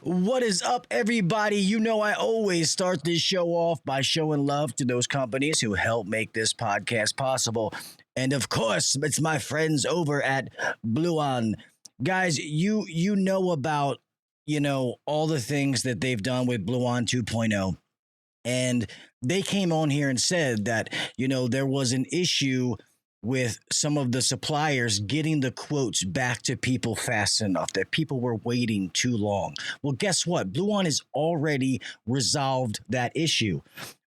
What is up, everybody? You know, I always start this show off by showing love to those companies who help make this podcast possible. And of course, it's my friends over at Bluon. Guys, you know about, all the things that they've done with Bluon 2.0. And they came on here and said that, there was an issue with some of the suppliers getting the quotes back to people fast enough, that people were waiting too long. Well, guess what? Bluon has already resolved that issue.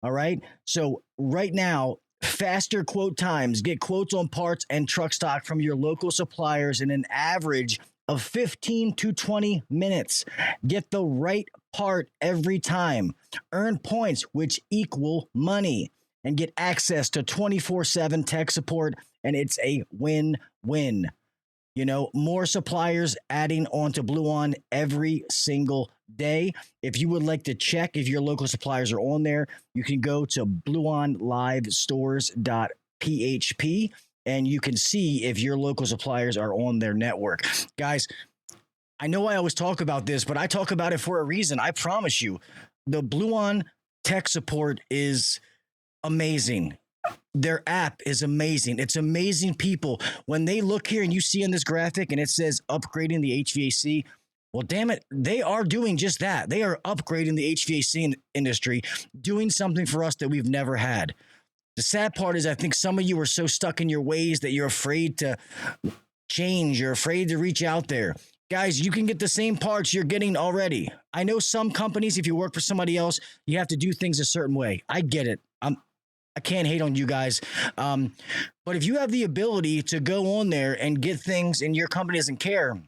All right. So right now, faster quote times, get quotes on parts and truck stock from your local suppliers in an average of 15 to 20 minutes. Get the right part every time. Earn points, which equal money. And get access to 24/7 tech support, and it's a win-win. More suppliers adding on to Bluon every single day. If you would like to check if your local suppliers are on there, you can go to bluonlivestores.php, and you can see if your local suppliers are on their network. Guys, I know I always talk about this, but I talk about it for a reason. I promise you, the Bluon tech support is amazing. Their app is amazing. It's amazing people. When they look here and you see in this graphic and it says upgrading the HVAC, well, damn it, they are doing just that. They are upgrading the HVAC industry, doing something for us that we've never had. The sad part is I think some of you are so stuck in your ways that you're afraid to change. You're afraid to reach out there. Guys, you can get the same parts you're getting already. I know some companies, if you work for somebody else, you have to do things a certain way. I get it. I can't hate on you guys. But if you have the ability to go on there and get things and your company doesn't care,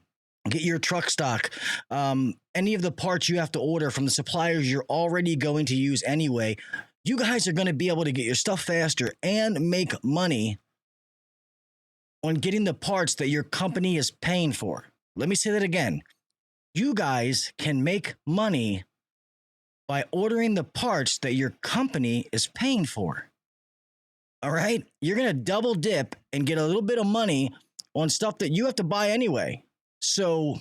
get your truck stock, any of the parts you have to order from the suppliers you're already going to use anyway, you guys are going to be able to get your stuff faster and make money on getting the parts that your company is paying for. Let me say that again. You guys can make money by ordering the parts that your company is paying for. All right? You're going to double dip and get a little bit of money on stuff that you have to buy anyway. So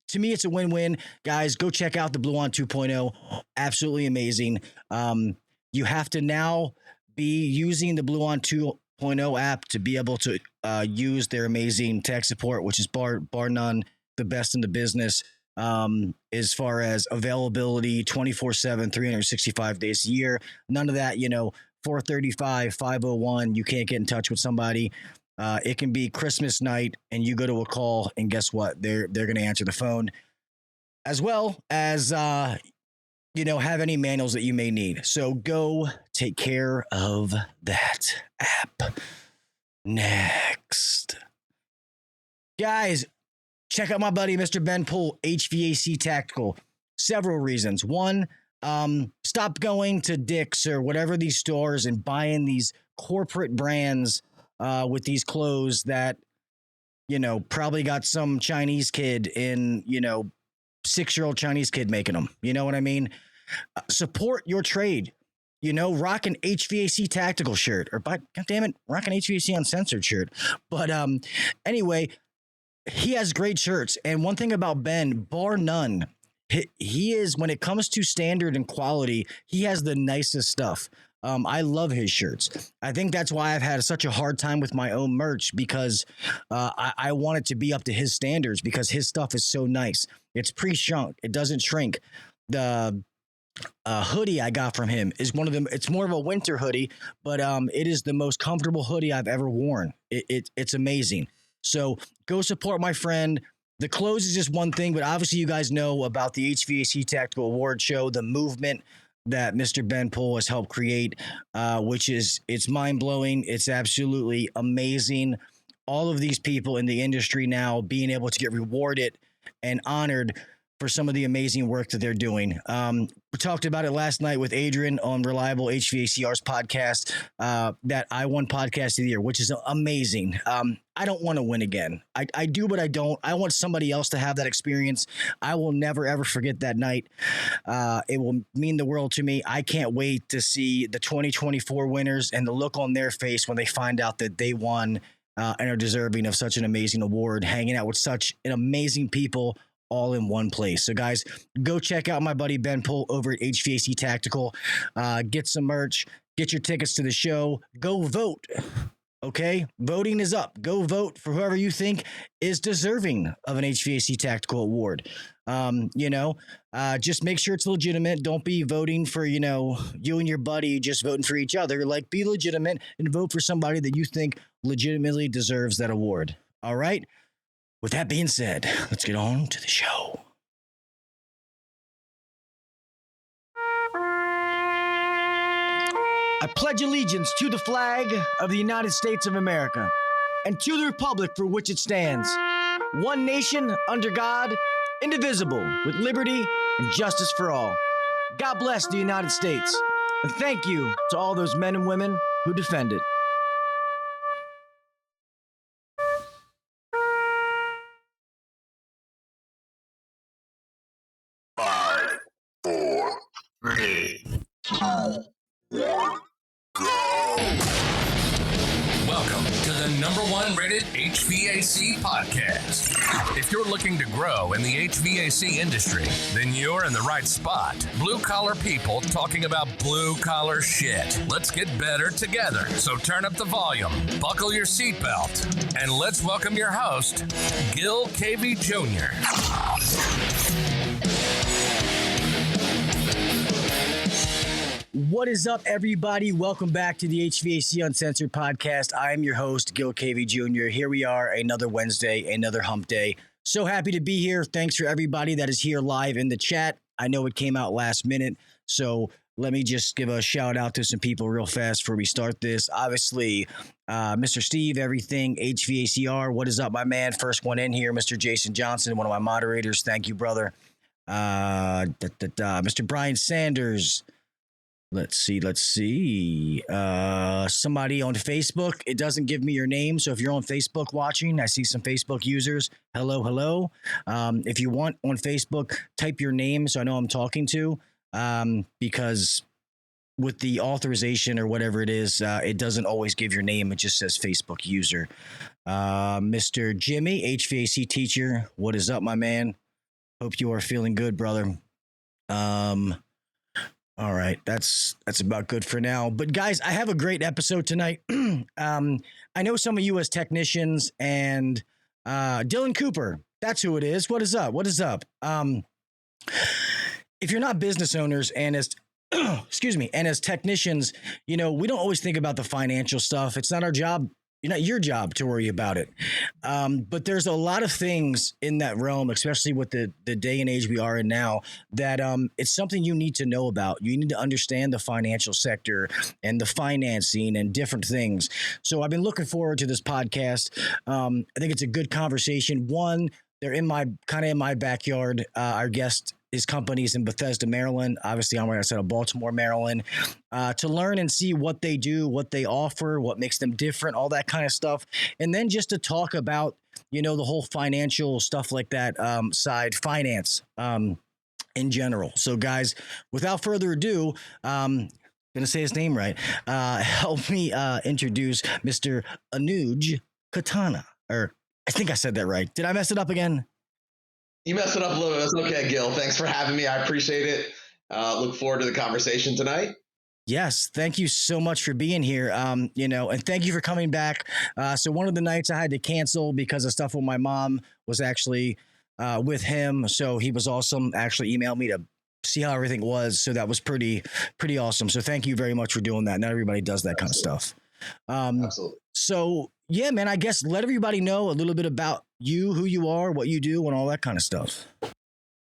to me, it's a win-win. Guys, go check out the Bluon 2.0. Absolutely amazing. You have to now be using the Bluon 2.0 app to be able to use their amazing tech support, which is bar none the best in the business. As far as availability, 24/7, 365 days a year. None of that, 435, 501, you can't get in touch with somebody. It can be Christmas night and you go to a call and guess what? They're going to answer the phone, as well as, have any manuals that you may need. So go take care of that app. Next. Guys, check out my buddy, Mr. Ben Poole, HVAC Tactical. Several reasons. One, stop going to Dick's or whatever these stores and buying these corporate brands with these clothes that, probably got some Chinese kid in, 6-year-old Chinese kid making them. You know what I mean? Support your trade. Rock an HVAC Tactical shirt, or goddammit, rock an HVAC Uncensored shirt. But anyway, he has great shirts. And one thing about Ben, bar none, he is, when it comes to standard and quality, he has the nicest stuff. I love his shirts. I think that's why I've had such a hard time with my own merch, because I want it to be up to his standards, because his stuff is so nice. It's pre-shrunk. It doesn't shrink. The hoodie I got from him is one of them. It's more of a winter hoodie, but it is the most comfortable hoodie I've ever worn. It's amazing. So go support my friend. The clothes is just one thing, but obviously you guys know about the HVAC Tactical Award Show, the movement that Mr. Ben Poole has helped create, it's mind-blowing. It's absolutely amazing. All of these people in the industry now being able to get rewarded and honored for some of the amazing work that they're doing. We talked about it last night with Adrian on Reliable HVACR's podcast, that I won podcast of the year, which is amazing. I don't want to win again. I do, but I don't. I want somebody else to have that experience. I will never, ever forget that night. It will mean the world to me. I can't wait to see the 2024 winners and the look on their face when they find out that they won and are deserving of such an amazing award, hanging out with such an amazing people all in one place. So guys, go check out my buddy Ben Pohl over at HVAC Tactical. Get some merch, get your tickets to the show, go vote. Okay, voting is up. Go vote for whoever you think is deserving of an HVAC Tactical Award. Just make sure it's legitimate. Don't be voting for, you and your buddy just voting for each other. Like, be legitimate and vote for somebody that you think legitimately deserves that award. All right. With that being said, let's get on to the show. I pledge allegiance to the flag of the United States of America and to the republic for which it stands, one nation under God, indivisible, with liberty and justice for all. God bless the United States, and thank you to all those men and women who defend it. Five, four, three, two, one, go! Welcome to the #1 rated HVAC podcast. If you're looking to grow in the HVAC industry, then you're in the right spot. Blue-collar people talking about blue-collar shit. Let's get better together. So turn up the volume, buckle your seatbelt, and let's welcome your host, Gil Cavey Jr. What is up, everybody? Welcome back to the HVAC Uncensored podcast. I am your host, Gil Cavey Jr. Here we are, another Wednesday, another hump day. So happy to be here. Thanks for everybody that is here live in the chat. I know it came out last minute, so let me just give a shout out to some people real fast before we start this. Obviously, Mr. Steve, everything, HVACR. What is up, my man? First one in here, Mr. Jason Johnson, one of my moderators. Thank you, brother. Mr. Brian Sanders. Let's see. Somebody on Facebook. It doesn't give me your name. So if you're on Facebook watching, I see some Facebook users. Hello. If you want on Facebook, type your name so I know I'm talking to. Because with the authorization or whatever it is, it doesn't always give your name. It just says Facebook user. Mr. Jimmy, HVAC teacher. What is up, my man? Hope you are feeling good, brother. All right, that's about good for now. But guys, I have a great episode tonight. I know some of you as technicians and Dylan Cooper, that's who it is. What is up? If you're not business owners and as and as technicians, we don't always think about the financial stuff. It's not our job. Not your job to worry about it. But there's a lot of things in that realm, especially with the day and age we are in now, that it's something you need to know about. You need to understand the financial sector and the financing and different things. So I've been looking forward to this podcast. I think it's a good conversation. One, they're in my backyard. Our guest, his company's in Bethesda, Maryland. Obviously, I'm right outside of Baltimore, Maryland, to learn and see what they do, what they offer, what makes them different, all that kind of stuff. And then just to talk about, the whole financial stuff like that, finance in general. So guys, without further ado, going to say his name right. Help me introduce Mr. Anuj Katana, or I think I said that right. Did I mess it up again? You messed it up a little bit. That's okay, Gil. Thanks for having me. I appreciate it. Look forward to the conversation tonight. Yes, thank you so much for being here. And thank you for coming back. So one of the nights I had to cancel because of stuff with my mom was actually with him. So he was awesome. Actually emailed me to see how everything was. So that was pretty awesome. So thank you very much for doing that. Not everybody does that kind of stuff. Absolutely. So yeah, man, I guess let everybody know a little bit about you, who you are, what you do, and all that kind of stuff.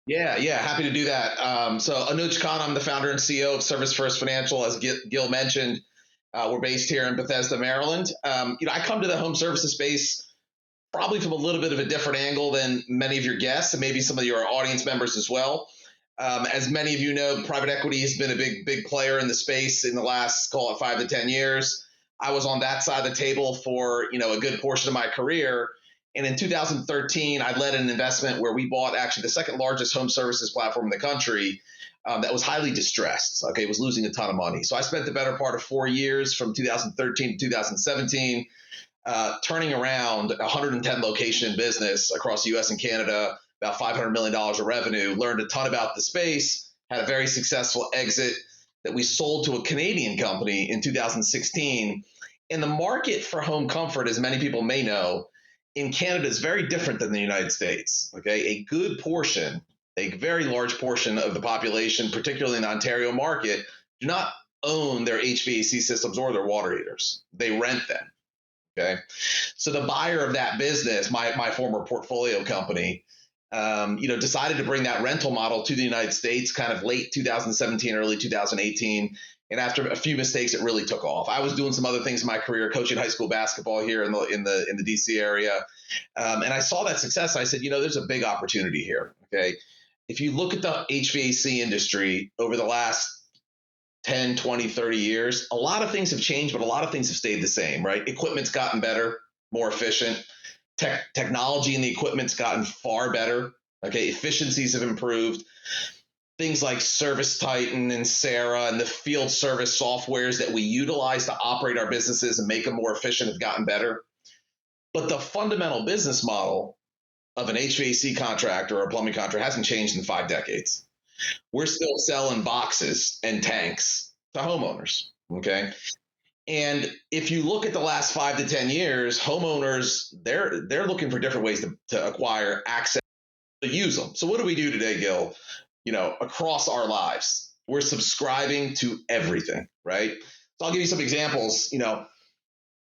Yeah, happy to do that. So Anuj Khan, I'm the founder and CEO of Service First Financial. As Gil mentioned, we're based here in Bethesda, Maryland. I come to the home services space probably from a little bit of a different angle than many of your guests and maybe some of your audience members as well. As many of you know, private equity has been a big player in the space in the last, call it 5 to 10 years. I was on that side of the table for, a good portion of my career. And in 2013, I led an investment where we bought actually the second largest home services platform in the country that was highly distressed. Okay, it was losing a ton of money. So I spent the better part of 4 years from 2013 to 2017 turning around a 110 location business across the U.S. and Canada, about $500 million of revenue, learned a ton about the space, had a very successful exit that we sold to a Canadian company in 2016. And the market for home comfort, as many people may know, in Canada is very different than the United States. Okay, a good portion, a very large portion of the population, particularly in the Ontario market, do not own their HVAC systems or their water heaters. They rent them. Okay, so the buyer of that business, my former portfolio company, decided to bring that rental model to the United States, kind of late 2017, early 2018. And after a few mistakes, it really took off. I was doing some other things in my career, coaching high school basketball here in the DC area, and I saw that success. I said, there's a big opportunity here. Okay, if you look at the HVAC industry over the last 10, 20, 30 years, a lot of things have changed, but a lot of things have stayed the same, right? Equipment's gotten better, more efficient. Technology in the equipment's gotten far better. Okay, efficiencies have improved. Things like Service Titan and Sarah and the field service softwares that we utilize to operate our businesses and make them more efficient have gotten better. But the fundamental business model of an HVAC contractor or a plumbing contractor hasn't changed in 5 decades. We're still selling boxes and tanks to homeowners, okay? And if you look at the last 5 to 10 years, homeowners, they're looking for different ways to acquire access to use them. So what do we do today, Gil? Across our lives, we're subscribing to everything, right? So I'll give you some examples.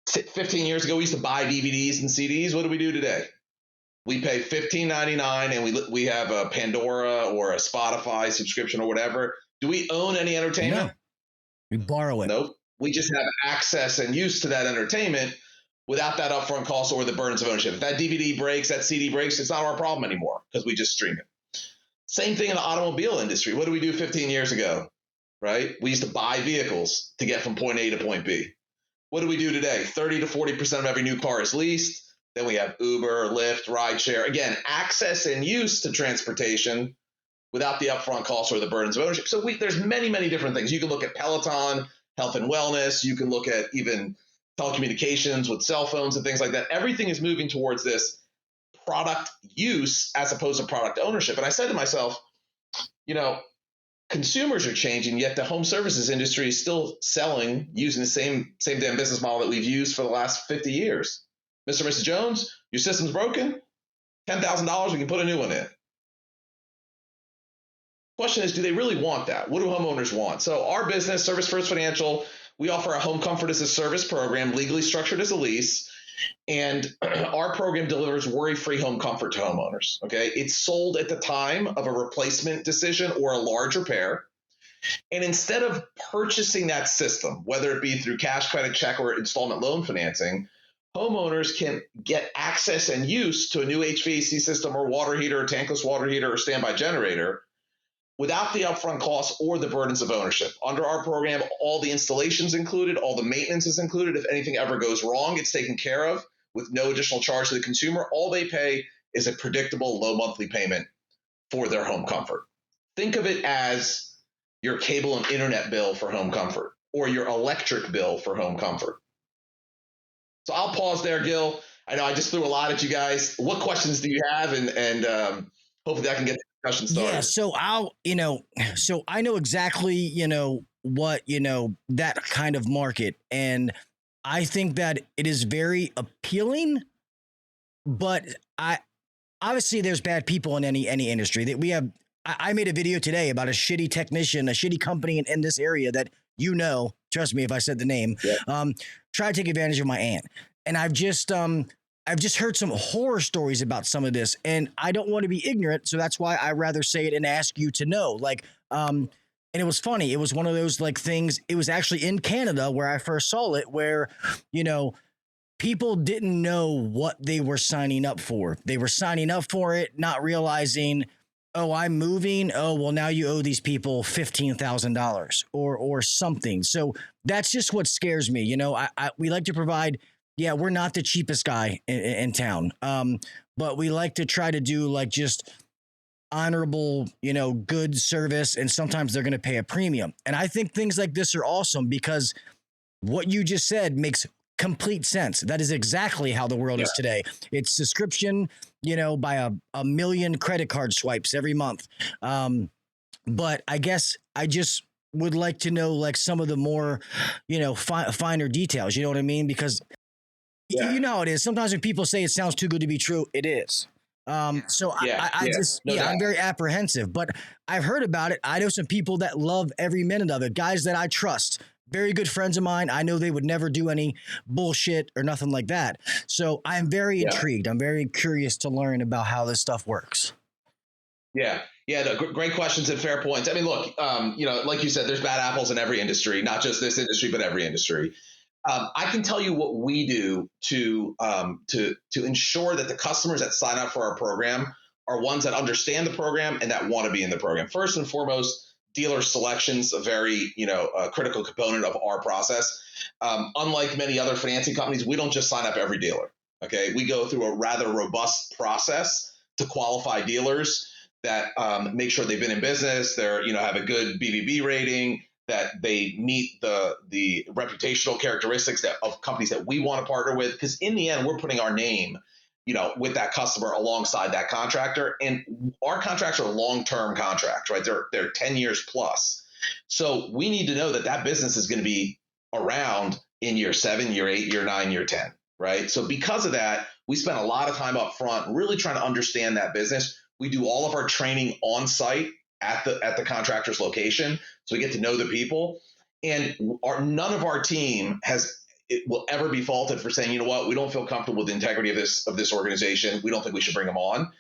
15 years ago, we used to buy DVDs and CDs. What do we do today? We pay $15.99 and we have a Pandora or a Spotify subscription or whatever. Do we own any entertainment? No. We borrow it. Nope. We just have access and use to that entertainment without that upfront cost or the burdens of ownership. If that DVD breaks, that CD breaks, it's not our problem anymore because we just stream it. Same thing in the automobile industry. What did we do 15 years ago, right? We used to buy vehicles to get from point A to point B. What do we do today? 30 to 40% of every new car is leased. Then we have Uber, Lyft, rideshare. Again, access and use to transportation without the upfront costs or the burdens of ownership. So there's many, many different things. You can look at Peloton, health and wellness. You can look at even telecommunications with cell phones and things like that. Everything is moving towards this product use as opposed to product ownership. And I said to myself, consumers are changing, yet the home services industry is still selling using the same damn business model that we've used for the last 50 years. Mr. and Mrs. Jones, your system's broken, $10,000, we can put a new one in. Question is, do they really want that? What do homeowners want? So our business, Service First Financial, we offer a home comfort as a service program, legally structured as a lease. And our program delivers worry-free home comfort to homeowners. Okay, it's sold at the time of a replacement decision or a large repair. And instead of purchasing that system, whether it be through cash, credit, check, or installment loan financing, homeowners can get access and use to a new HVAC system or water heater, or tankless water heater, or standby generator without the upfront costs or the burdens of ownership. Under our program, all the installations included, all the maintenance is included. If anything ever goes wrong, it's taken care of with no additional charge to the consumer. All they pay is a predictable low monthly payment for their home comfort. Think of it as your cable and internet bill for home comfort or your electric bill for home comfort. So I'll pause there, Gil. I know I just threw a lot at you guys. What questions do you have? And hopefully I can get the discussion started. Yeah. So so I know exactly, what, that kind of market. And I think that it is very appealing, but obviously there's bad people in any industry that we have. I made a video today about a shitty technician, a shitty company in this area that, trust me if I said the name, try to take advantage of my aunt. And I've just heard some horror stories about some of this, and I don't want to be ignorant. So that's why I rather say it and ask you to know, and it was funny. It was one of those things. It was actually in Canada where I first saw it, where, people didn't know what they were signing up for. They were signing up for it, not realizing, oh, I'm moving. Oh, well, now you owe these people $15,000 or something. So that's just what scares me. We like to provide. Yeah, we're not the cheapest guy in town, but we like to try to do just honorable, good service. And sometimes they're going to pay a premium. And I think things like this are awesome because what you just said makes complete sense. That is exactly how the world is today. It's subscription, by a million credit card swipes every month. But I guess I just would like to know like some of the more, finer details. You know what I mean? Because you know how it is. Sometimes when people say it sounds too good to be true, it is. I'm very apprehensive, but I've heard about it. I know some people that love every minute of it, guys that I trust, very good friends of mine. I know they would never do any bullshit or nothing like that. So I'm very intrigued. I'm very curious to learn about how this stuff works. Yeah. Yeah. No, great questions and fair points. I mean, look, like you said, there's bad apples in every industry, not just this industry, but every industry. I can tell you what we do to ensure that the customers that sign up for our program are ones that understand the program and that want to be in the program. First and foremost, dealer selection's a very a critical component of our process. Unlike many other financing companies, we don't just sign up every dealer. Okay, we go through a rather robust process to qualify dealers that make sure they've been in business, they're have a good BBB rating, that they meet the reputational characteristics of companies that we want to partner with. Because in the end, we're putting our name, with that customer alongside that contractor. And our contracts are long-term contracts, right? They're 10 years plus. So we need to know that that business is going to be around in year 7, year 8, year 9, year 10, right? So because of that, we spend a lot of time up front really trying to understand that business. We do all of our training on site at the contractor's location. So we get to know the people, and none of our team will ever be faulted for saying, you know what, we don't feel comfortable with the integrity of this organization. We don't think we should bring them on.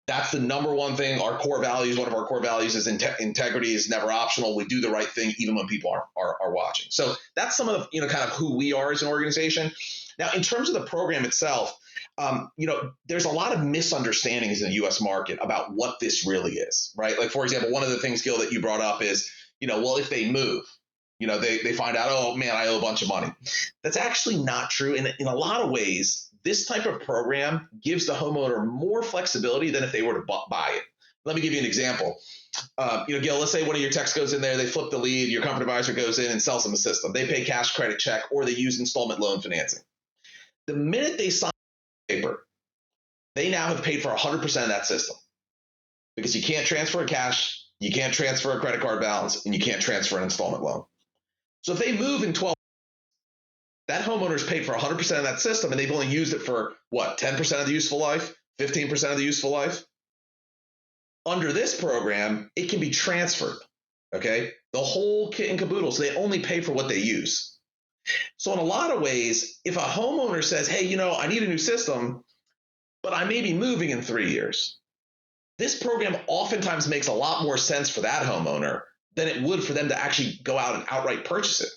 That's the number one thing. Our core values, one of our core values is integrity is never optional. We do the right thing even when people are watching. So that's some of the, kind of who we are as an organization. Now, in terms of the program itself, there's a lot of misunderstandings in the U.S. market about what this really is, right? Like, for example, one of the things, Gil, that you brought up is, well, if they move, they find out, oh man, I owe a bunch of money. That's actually not true. In a lot of ways, this type of program gives the homeowner more flexibility than if they were to buy it. Let me give you an example. Gil, let's say one of your techs goes in there, they flip the lead, your company advisor goes in and sells them a system. They pay cash, credit, check, or they use installment loan financing. The minute they sign paper, they now have paid for 100% of that system, because you can't transfer cash, you can't transfer a credit card balance, and you can't transfer an installment loan. So if they move in 12, that homeowner's paid for 100% of that system, and they've only used it for 10% of the useful life, 15% of the useful life. Under this program, it can be transferred. Okay, the whole kit and caboodle. So they only pay for what they use. So in a lot of ways, if a homeowner says, hey, I need a new system, but I may be moving in 3 years, this program oftentimes makes a lot more sense for that homeowner than it would for them to actually go out and outright purchase it,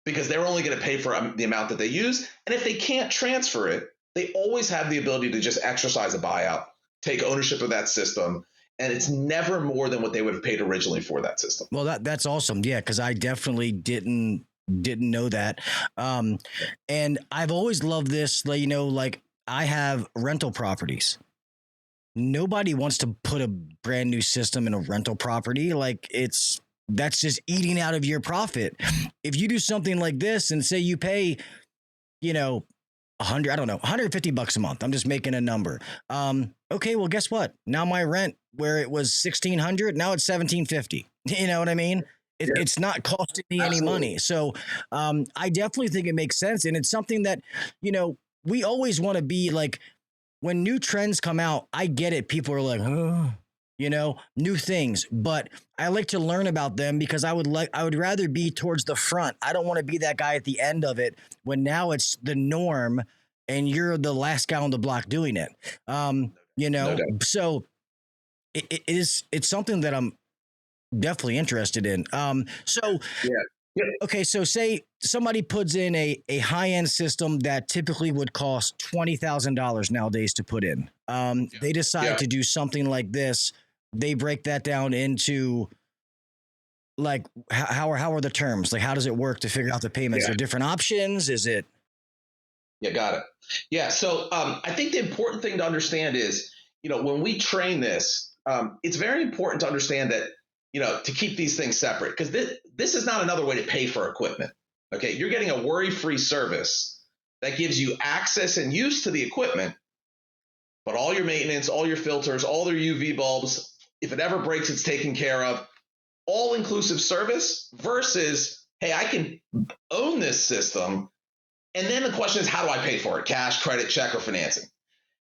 because they're only going to pay for the amount that they use. And if they can't transfer it, they always have the ability to just exercise a buyout, take ownership of that system. And it's never more than what they would have paid originally for that system. Well, that's awesome. Yeah, because I definitely didn't know that. And I've always loved this, like I have rental properties. Nobody wants to put a brand new system in a rental property. Like that's just eating out of your profit. If you do something like this and say you pay, $150 a month. I'm just making a number. Okay, well, guess what? Now my rent, where it was $1,600, now it's $1,750. You know what I mean? It's not costing me any money. So I definitely think it makes sense. And it's something that, we always want to be like, when new trends come out, I get it. People are like, oh, new things, but I like to learn about them because I would rather be towards the front. I don't want to be that guy at the end of it when now it's the norm and you're the last guy on the block doing it. So it's something that I'm definitely interested in. Okay, so say somebody puts in a high-end system that typically would cost $20,000 nowadays to put in. They decide to do something like this. They break that down into like how are the terms? Like, how does it work to figure out the payments? Are there different options? Is it? Yeah, got it. Yeah, so I think the important thing to understand is, when we train this, it's very important to understand that, to keep these things separate, because this is not another way to pay for equipment. Okay, you're getting a worry-free service that gives you access and use to the equipment, but all your maintenance, all your filters, all their UV bulbs, if it ever breaks, it's taken care of. All-inclusive service versus, hey, I can own this system. And then the question is, how do I pay for it? Cash, credit, check, or financing?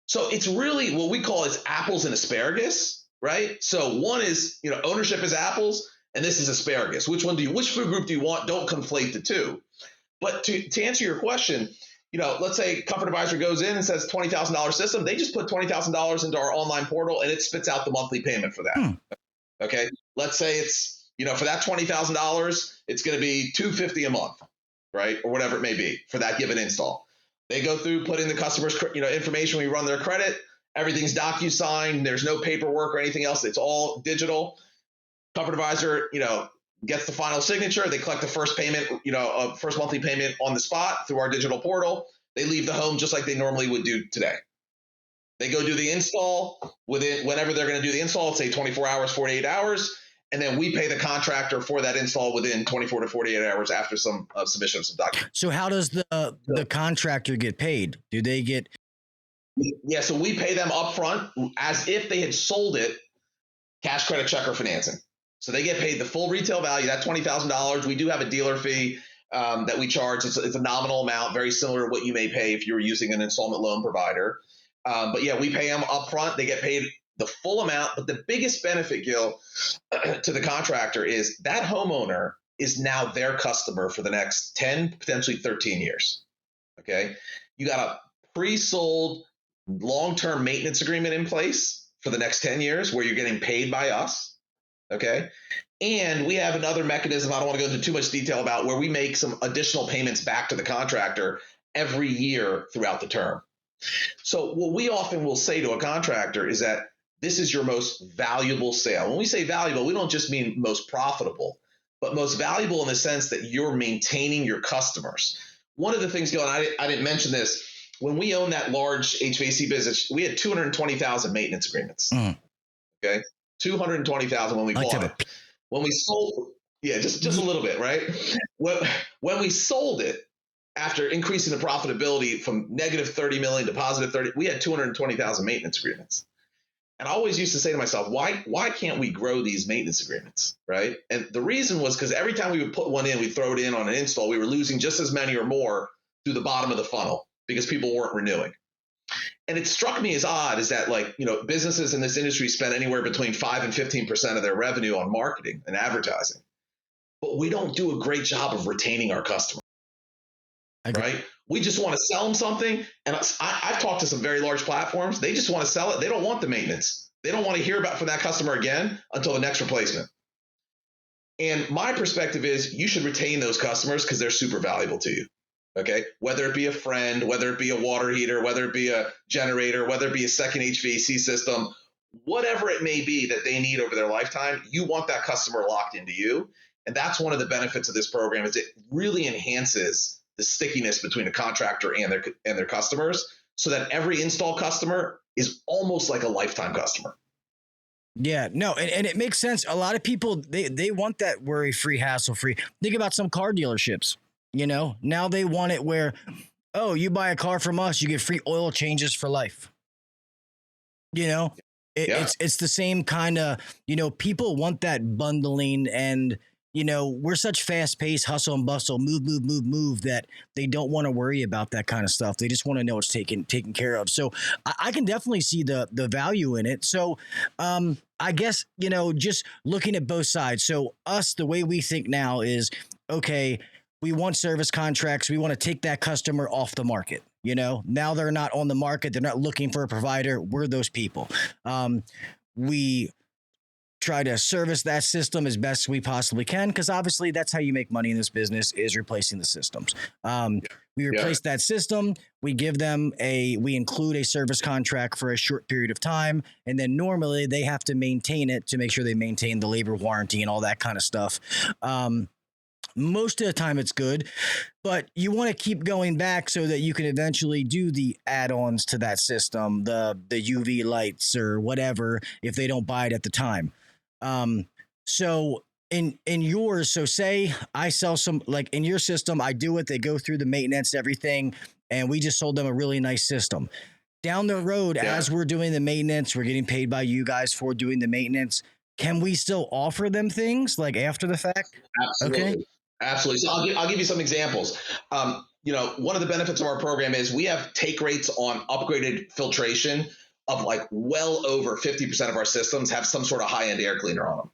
So it's really what we call is apples and asparagus, right? So one is, ownership is apples, and this is asparagus. Which food group do you want? Don't conflate the two. But to answer your question, let's say Comfort Advisor goes in and says $20,000 system. They just put $20,000 into our online portal, and it spits out the monthly payment for that. Okay. Let's say it's, for that $20,000, it's going to be $250 a month, right? Or whatever it may be for that given install. They go through, put in the customer's, information. We run their credit. Everything's DocuSign. There's no paperwork or anything else. It's all digital. Comfort Advisor, gets the final signature. They collect the first payment, first monthly payment on the spot through our digital portal. They leave the home just like they normally would do today. They go do the install whenever they're going to do the install, let's say 24 hours, 48 hours. And then we pay the contractor for that install within 24 to 48 hours after some submission of some documents. So how does the contractor get paid? Do they get? Yeah, so we pay them upfront as if they had sold it, cash, credit, check, or financing. So they get paid the full retail value, that $20,000. We do have a dealer fee that we charge. It's a nominal amount, very similar to what you may pay if you were using an installment loan provider. But yeah, we pay them upfront. They get paid the full amount. But the biggest benefit, Gil, to the contractor is that homeowner is now their customer for the next 10, potentially 13 years. Okay. You got a pre-sold long-term maintenance agreement in place for the next 10 years where you're getting paid by us. Okay. And we have another mechanism I don't want to go into too much detail about where we make some additional payments back to the contractor every year throughout the term. So what we often will say to a contractor is that this is your most valuable sale. When we say valuable, we don't just mean most profitable, but most valuable in the sense that you're maintaining your customers. One of the things, Gil, and I didn't mention this, when we owned that large HVAC business, we had 220,000 maintenance agreements. Okay. 220,000 when we bought it. When we sold, just a little bit, right? When we sold it, after increasing the profitability from negative 30 million to positive 30, we had 220,000 maintenance agreements. And I always used to say to myself, why can't we grow these maintenance agreements, right? And the reason was because every time we would put one in, we'd throw it in on an install, we were losing just as many or more through the bottom of the funnel because people weren't renewing. And it struck me as odd is that businesses in this industry spend anywhere between 5 and 15% of their revenue on marketing and advertising, but we don't do a great job of retaining our customers. Right? We just want to sell them something. And I've talked to some very large platforms. They just want to sell it. They don't want the maintenance. They don't want to hear from that customer again until the next replacement. And my perspective is you should retain those customers because they're super valuable to you. Okay. Whether it be a friend, whether it be a water heater, whether it be a generator, whether it be a second HVAC system, whatever it may be that they need over their lifetime, you want that customer locked into you. And that's one of the benefits of this program is it really enhances the stickiness between the contractor and their customers so that every install customer is almost like a lifetime customer. Yeah, no, and it makes sense. A lot of people, they want that worry-free, hassle-free. Think about some car dealerships, now they want it where, oh, you buy a car from us, you get free oil changes for life. It's the same kind of, people want that bundling and, we're such fast-paced hustle and bustle, move that they don't want to worry about that kind of stuff. They just want to know it's taken care of. So I can definitely see the value in it. So I guess, just looking at both sides. So us, the way we think now is, okay, we want service contracts. We want to take that customer off the market. Now they're not on the market. They're not looking for a provider. We're those people. We try to service that system as best we possibly can, because obviously that's how you make money in this business is replacing the systems. We replace that system. We include a service contract for a short period of time. And then normally they have to maintain it to make sure they maintain the labor warranty and all that kind of stuff. Most of the time it's good, but you want to keep going back so that you can eventually do the add-ons to that system, the UV lights or whatever, if they don't buy it at the time. So in yours, so say I sell some, like in your system, I do it, they go through the maintenance, everything, and we just sold them a really nice system. Down the road, as we're doing the maintenance, we're getting paid by you guys for doing the maintenance. Can we still offer them things like after the fact? Absolutely. Okay. Absolutely. So I'll give you some examples. One of the benefits of our program is we have take rates on upgraded filtration of like well over 50% of our systems have some sort of high-end air cleaner on them.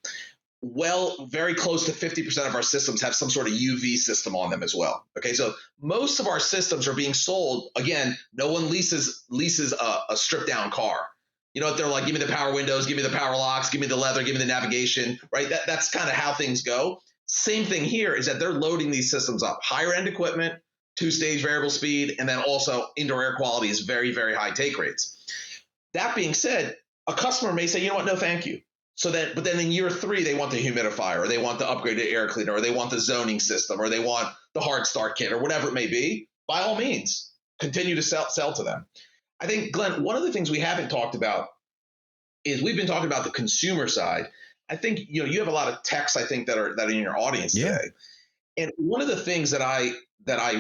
Well, very close to 50% of our systems have some sort of UV system on them as well. Okay, so most of our systems are being sold. Again, no one leases a stripped down car. You know what they're like? Give me the power windows, give me the power locks, give me the leather, give me the navigation. Right? That's kind of how things go. Same thing here is that they're loading these systems up, higher end equipment, 2-stage variable speed, and then also indoor air quality is very, very high take rates. That being said, a customer may say, you know what, no, thank you. But then in year 3, they want the humidifier, or they want the upgraded air cleaner, or they want the zoning system, or they want the hard start kit, or whatever it may be. By all means, continue to sell to them. I think, Glenn, one of the things we haven't talked about is we've been talking about the consumer side. I think you have a lot of techs, I think, that are in your audience today. And one of the things that I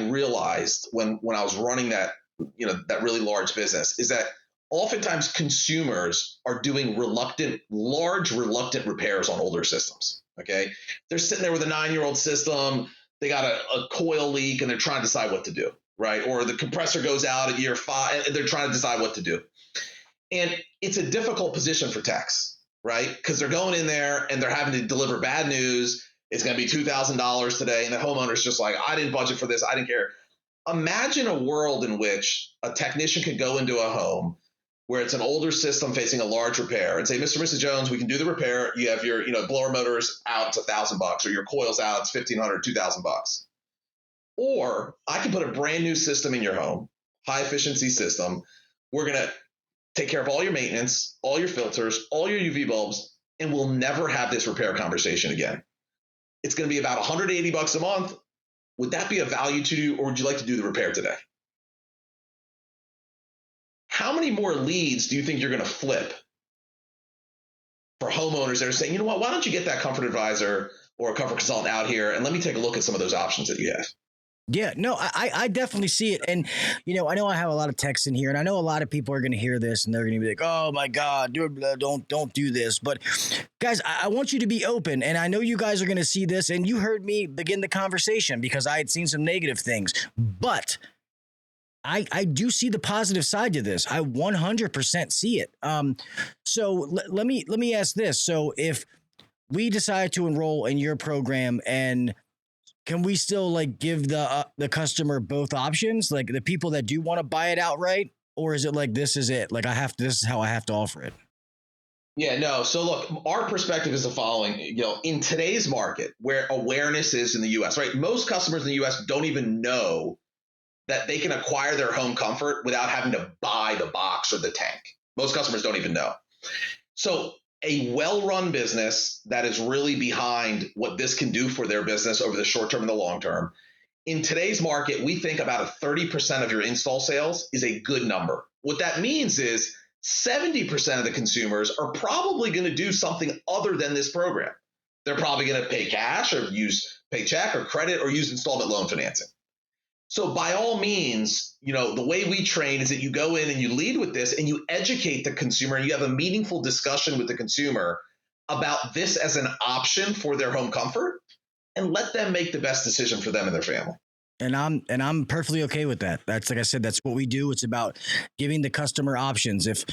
realized when I was running that really large business is that oftentimes consumers are doing reluctant repairs on older systems. Okay. They're sitting there with a 9-year-old system. They got a coil leak and they're trying to decide what to do. Right. Or the compressor goes out at year 5 and they're trying to decide what to do. And it's a difficult position for techs, right? Because they're going in there and they're having to deliver bad news. It's going to be $2,000 today. And the homeowner's just like, I didn't budget for this. I didn't care. Imagine a world in which a technician could go into a home where it's an older system facing a large repair and say, Mr. and Mrs. Jones, we can do the repair. You have your blower motors out, it's $1,000, or your coils out, it's $1,500, $2,000. Or I can put a brand new system in your home, high efficiency system. We're going to take care of all your maintenance, all your filters, all your UV bulbs, and we'll never have this repair conversation again. It's going to be about $180 a month. Would that be of value to you, or would you like to do the repair today? How many more leads do you think you're going to flip for homeowners that are saying, you know what, why don't you get that comfort advisor or a comfort consultant out here and let me take a look at some of those options that you have? Yeah, no, I definitely see it. And, I know I have a lot of texts in here, and I know a lot of people are going to hear this and they're going to be like, oh my God, don't do this. But guys, I want you to be open. And I know you guys are going to see this, and you heard me begin the conversation because I had seen some negative things, but I do see the positive side to this. I 100% see it. So let me ask this. So if we decide to enroll in your program, and can we still give the customer both options, like the people that do want to buy it outright, or is it like this is it? Like this is how I have to offer it? Yeah, no. So look, our perspective is the following. In today's market, where awareness is in the U.S., right? Most customers in the U.S. don't even know that they can acquire their home comfort without having to buy the box or the tank. Most customers don't even know. So a well-run business that is really behind what this can do for their business over the short term and the long term, in today's market, we think about 30% of your install sales is a good number. What that means is 70% of the consumers are probably going to do something other than this program. They're probably going to pay cash or use paycheck or credit or use installment loan financing. So by all means, the way we train is that you go in and you lead with this and you educate the consumer and you have a meaningful discussion with the consumer about this as an option for their home comfort and let them make the best decision for them and their family. And I'm perfectly okay with that. That's, like I said, that's what we do. It's about giving the customer options. If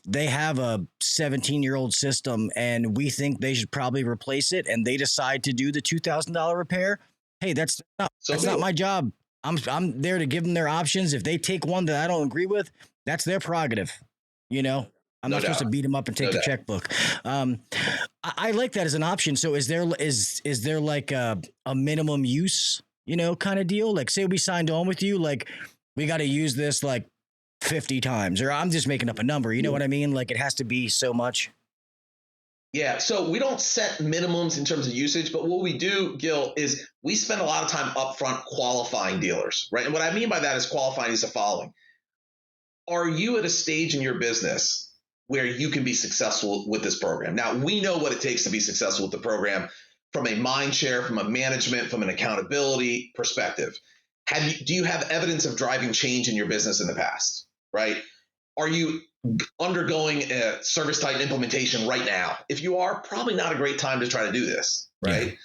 they have a 17-year-old system and we think they should probably replace it and they decide to do the $2,000 repair, hey, that's not my job. I'm there to give them their options. If they take one that I don't agree with, that's their prerogative. I'm not supposed to beat them up and take the checkbook. I like that as an option. So is there like a minimum use, kind of deal? Like, say we signed on with you, like we got to use this like 50 times, or I'm just making up a number. You know what I mean? Like it has to be so much. Yeah, so we don't set minimums in terms of usage, but what we do, Gil, is we spend a lot of time upfront qualifying dealers, right? And what I mean by that is qualifying is the following. Are you at a stage in your business where you can be successful with this program? Now, we know what it takes to be successful with the program from a mind share, from a management, from an accountability perspective. do you have evidence of driving change in your business in the past, right? Are you undergoing a service type implementation right now? If you are, probably not a great time to try to do this, right?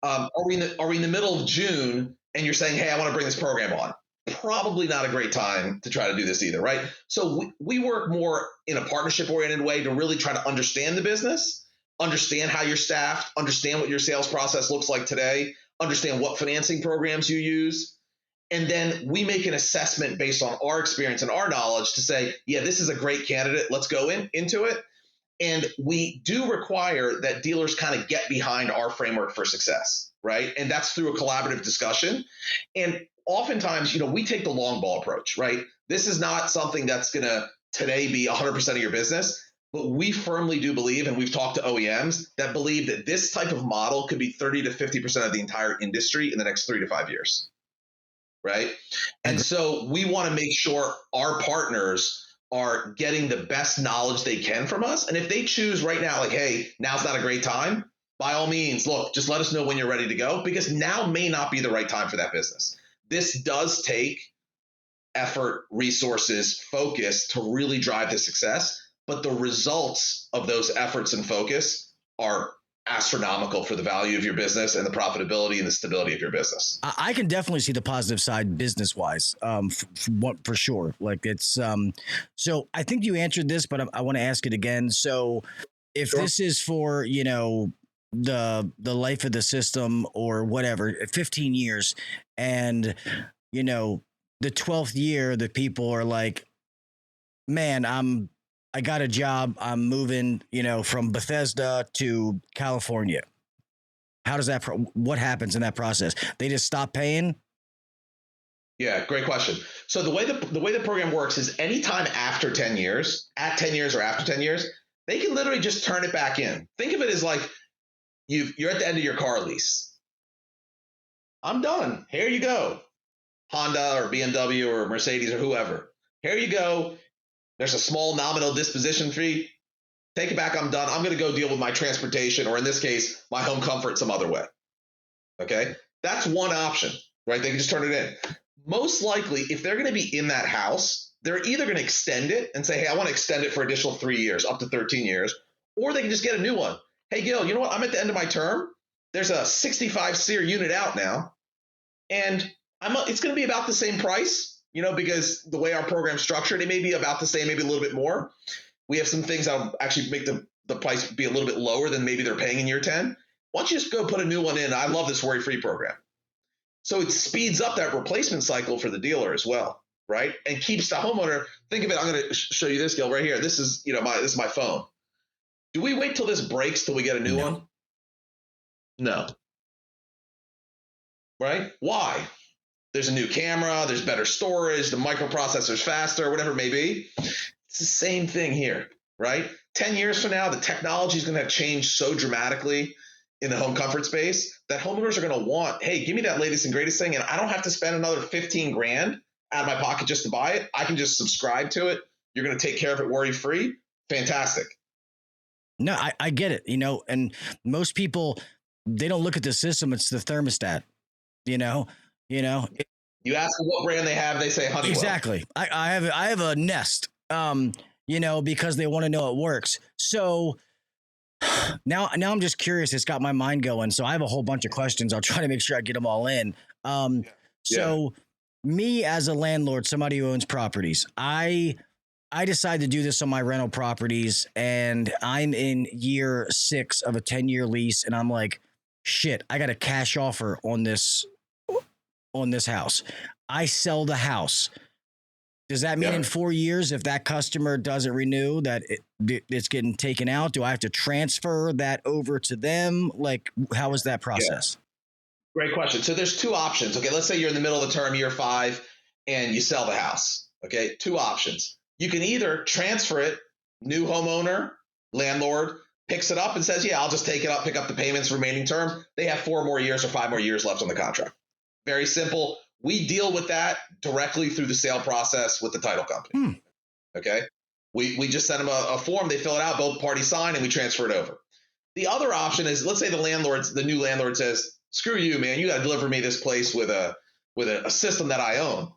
Yeah. Are we in the middle of June and you're saying, hey, I want to bring this program on? Probably not a great time to try to do this either, right? So we work more in a partnership-oriented way to really try to understand the business, understand how you're staffed, understand what your sales process looks like today, understand what financing programs you use. And then we make an assessment based on our experience and our knowledge to say, yeah, this is a great candidate. Let's go into it. And we do require that dealers kind of get behind our framework for success, right? And that's through a collaborative discussion. And oftentimes, we take the long ball approach, right? This is not something that's going to today be 100% of your business, but we firmly do believe, and we've talked to OEMs that believe that this type of model could be 30 to 50% of the entire industry in the next 3 to 5 years. Right. And so we want to make sure our partners are getting the best knowledge they can from us. And if they choose right now, like, hey, now's not a great time, by all means, look, just let us know when you're ready to go, because now may not be the right time for that business. This does take effort, resources, focus to really drive the success. But the results of those efforts and focus are astronomical for the value of your business and the profitability and the stability of your business. I can definitely see the positive side business wise, for sure. Like it's so I think you answered this, but I want to ask it again. So if this is for, the life of the system or whatever, 15 years, and the 12th year, the people are like, man, I got a job. I'm moving, from Bethesda to California. How does that, what happens in that process? They just stop paying? Yeah, great question. So the way the program works is anytime after 10 years, at 10 years or after 10 years, they can literally just turn it back in. Think of it as like you're at the end of your car lease. I'm done. Here you go. Honda or BMW or Mercedes or whoever. Here you go. There's a small nominal disposition fee. Take it back. I'm done. I'm going to go deal with my transportation, or in this case, my home comfort some other way. Okay. That's one option, right? They can just turn it in. Most likely, if they're going to be in that house, they're either going to extend it and say, hey, I want to extend it for additional 3 years, up to 13 years, or they can just get a new one. Hey, Gil, you know what? I'm at the end of my term. There's a 65 SEER unit out now, and it's going to be about the same price. Because the way our program's structured, it may be about the same, maybe a little bit more. We have some things that'll actually make the price be a little bit lower than maybe they're paying in year 10. Why don't you just go put a new one in? I love this worry-free program. So it speeds up that replacement cycle for the dealer as well, right? And keeps the homeowner. Think of it. I'm going to show you this, Gil, right here. This is, this is my phone. Do we wait till this breaks till we get a new one? No. Right? Why? There's a new camera, there's better storage, the microprocessor's faster, whatever it may be. It's the same thing here, right? 10 years from now, the technology is going to have changed so dramatically in the home comfort space that homeowners are going to want, hey, give me that latest and greatest thing, and I don't have to spend another 15 grand out of my pocket just to buy it. I can just subscribe to it. You're going to take care of it worry-free. Fantastic. No, I get it, and most people, they don't look at the system. It's the thermostat, You ask them what brand they have, they say Honeywell. Exactly. I have a Nest, because they want to know it works. So now I'm just curious. It's got my mind going. So I have a whole bunch of questions. I'll try to make sure I get them all in. So me as a landlord, somebody who owns properties, I decided to do this on my rental properties, and I'm in year 6 of a 10-year lease. And I'm like, shit, I got a cash offer on this house. I sell the house. Does that mean in 4 years, if that customer doesn't renew, that it's getting taken out? Do I have to transfer that over to them? Like, how is that process? Yeah. Great question. So there's 2 options. Okay. Let's say you're in the middle of the term, year 5, and you sell the house. Okay. 2 options. You can either transfer it, new homeowner, landlord picks it up and says, yeah, I'll just take it up, pick up the payments, remaining term. They have 4 more years or 5 more years left on the contract. Very simple. We deal with that directly through the sale process with the title company. Okay. We just send them a form. They fill it out. Both parties sign and we transfer it over. The other option is, let's say the new landlord says, screw you, man. You got to deliver me this place with a with a system that I own.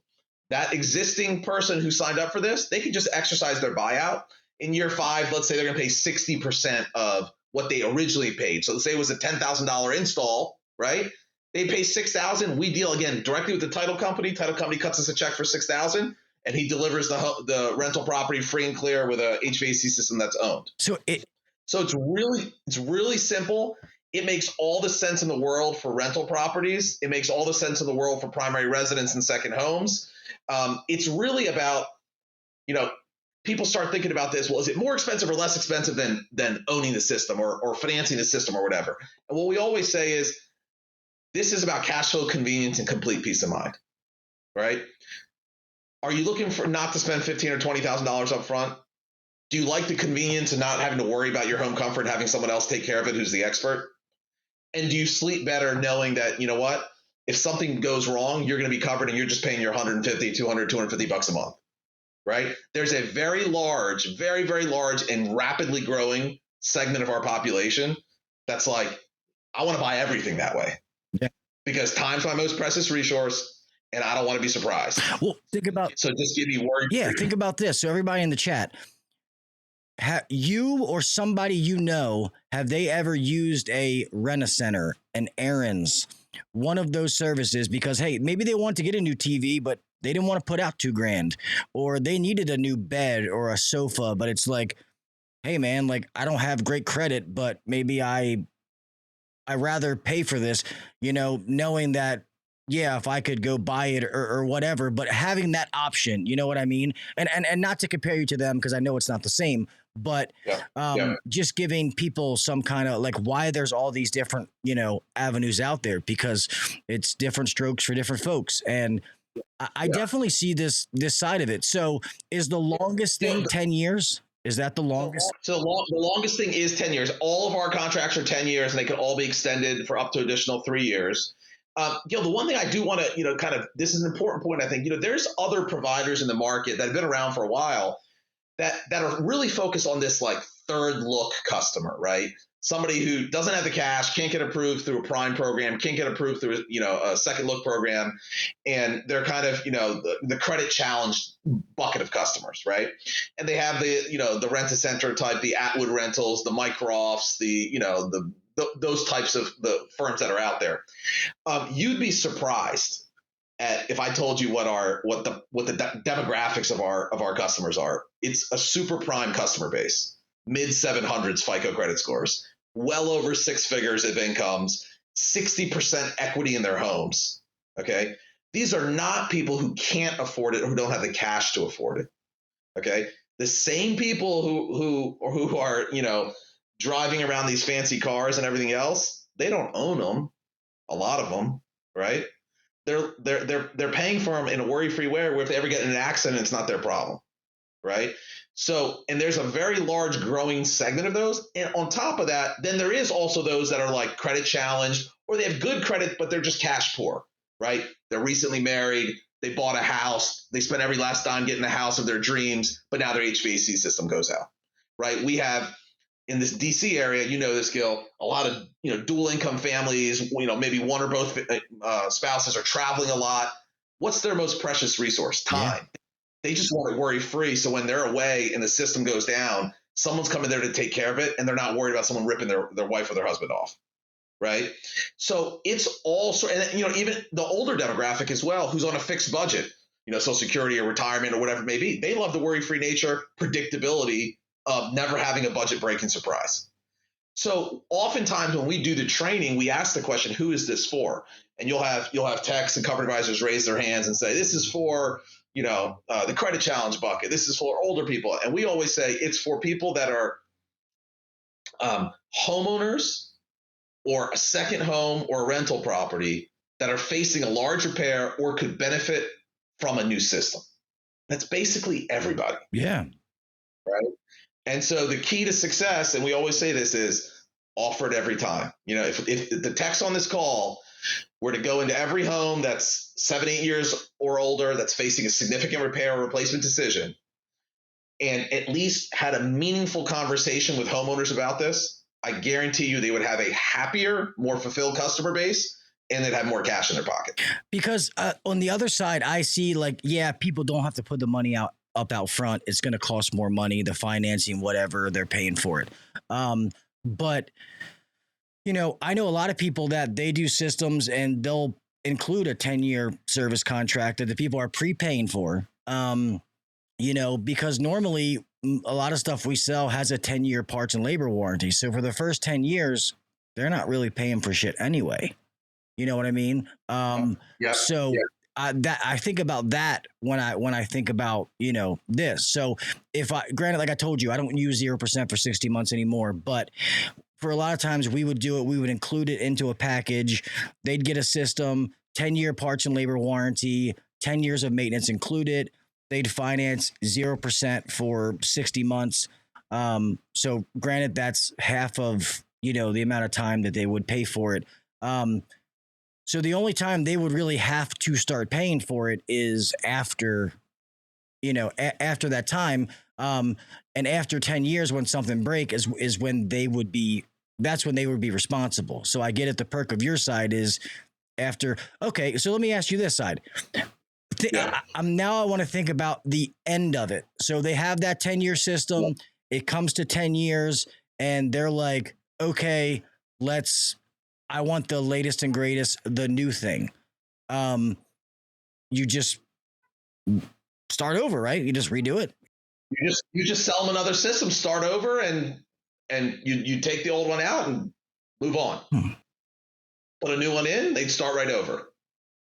That existing person who signed up for this, they can just exercise their buyout. In year 5, let's say they're going to pay 60% of what they originally paid. So let's say it was a $10,000 install, right? They pay $6,000. We deal again directly with the title company. Title company cuts us a check for $6,000, and he delivers the rental property free and clear with a HVAC system that's owned. So it's really simple. It makes all the sense in the world for rental properties. It makes all the sense in the world for primary residence and second homes. It's really about, people start thinking about this. Well, is it more expensive or less expensive than owning the system or financing the system or whatever? And what we always say is, this is about cash flow, convenience, and complete peace of mind, right? Are you looking for not to spend $15,000 or $20,000 up front? Do you like the convenience of not having to worry about your home comfort, having someone else take care of it who's the expert? And do you sleep better knowing that, you know what, if something goes wrong, you're going to be covered and you're just paying your 150, 200, 250 bucks a month, right? There's a very large, very, very large and rapidly growing segment of our population that's like, I want to buy everything that way. Yeah. Because time's my most precious resource, and I don't want to be surprised. Well, think about. So just give me worry. Yeah, think about this. So everybody in the chat, you or somebody have they ever used a Rent-A-Center, an Aaron's, one of those services? Because hey, maybe they want to get a new TV, but they didn't want to put out $2,000, or they needed a new bed or a sofa, but it's like, hey man, like I don't have great credit, but maybe I rather pay for this, knowing that, yeah, if I could go buy it or whatever, but having that option, you know what I mean? And not to compare you to them, because I know it's not the same, but just giving people some kind of like why there's all these different, avenues out there, because it's different strokes for different folks. And I definitely see this side of it. So is the longest thing 10 years? Is that the longest? So the longest thing is 10 years. All of our contracts are 10 years, and they can all be extended for up to additional 3 years. The one thing I do want to, this is an important point. I think, there's other providers in the market that have been around for a while that are really focused on this like third look customer, right? Somebody who doesn't have the cash, can't get approved through a prime program, can't get approved through, a second look program. And they're kind of, the credit challenged bucket of customers, right? And they have the Rent-A-Center type, the Atwood Rentals, the Microlofts, those types of the firms that are out there. You'd be surprised if I told you what the demographics of our customers are. It's a super prime customer base, mid 700s FICO credit scores, well over 6 figures of incomes, 60% equity in their homes. Okay, these are not people who can't afford it or who don't have the cash to afford it. Okay, the same people who are driving around these fancy cars and everything else, they don't own them. A lot of them, right? They're paying for them in a worry-free way, where if they ever get in an accident, it's not their problem, right? So, and there's a very large growing segment of those. And on top of that, then there is also those that are like credit challenged, or they have good credit, but they're just cash poor, right? They're recently married, they bought a house, they spent every last dime getting the house of their dreams, but now their HVAC system goes out, right? We have in this DC area, this, Gil, a lot of, dual income families, maybe one or both spouses are traveling a lot. What's their most precious resource? Time. Yeah. They just want it worry free. So when they're away and the system goes down, someone's coming there to take care of it, and they're not worried about someone ripping their wife or their husband off. Right. So it's also, and even the older demographic as well, who's on a fixed budget, Social Security or retirement or whatever it may be, they love the worry-free nature, predictability of never having a budget breaking surprise. So oftentimes when we do the training, we ask the question, who is this for? And you'll have techs and cover advisors raise their hands and say, this is for, the credit challenge bucket. This is for older people. And we always say it's for people that are homeowners or a second home or a rental property that are facing a large repair or could benefit from a new system. That's basically everybody. Yeah. Right. And so the key to success, and we always say this, is offer it every time. If the techs on this call were to go into every home that's 7-8 years or older that's facing a significant repair or replacement decision, and at least had a meaningful conversation with homeowners about this, I guarantee you they would have a happier, more fulfilled customer base, and they'd have more cash in their pocket. Because on the other side, I see like, yeah, people don't have to put the money out front. It's going to cost more money, the financing, whatever, they're paying for it. But, you know, I know a lot of people that they do systems and they'll include a 10-year service contract that the people are prepaying for, you know, because normally a lot of stuff we sell has a 10-year parts and labor warranty. So for the first 10 years, they're not really paying for shit anyway. You know what I mean? I think about that when I think about, you know, this. So if granted, like I told you, I don't use 0% for 60 months anymore, but for a lot of times we would do it. We would include it into a package. They'd get a system, 10-year parts and labor warranty, 10 years of maintenance included. They'd finance 0% for 60 months. So granted, that's half of, you know, the amount of time that they would pay for it. So the only time they would really have to start paying for it is after, you know, after that time. And after 10 years, when something breaks is when that's when they would be responsible. So I get it. The perk of your side is after. Okay. So let me ask you this side. I want to think about the end of it. So they have that 10-year system. It comes to 10 years and they're like, okay, I want the latest and greatest, the new thing. You just start over, right? You just redo it. You just sell them another system, start over, and you take the old one out and move on. Put a new one in, they'd start right over,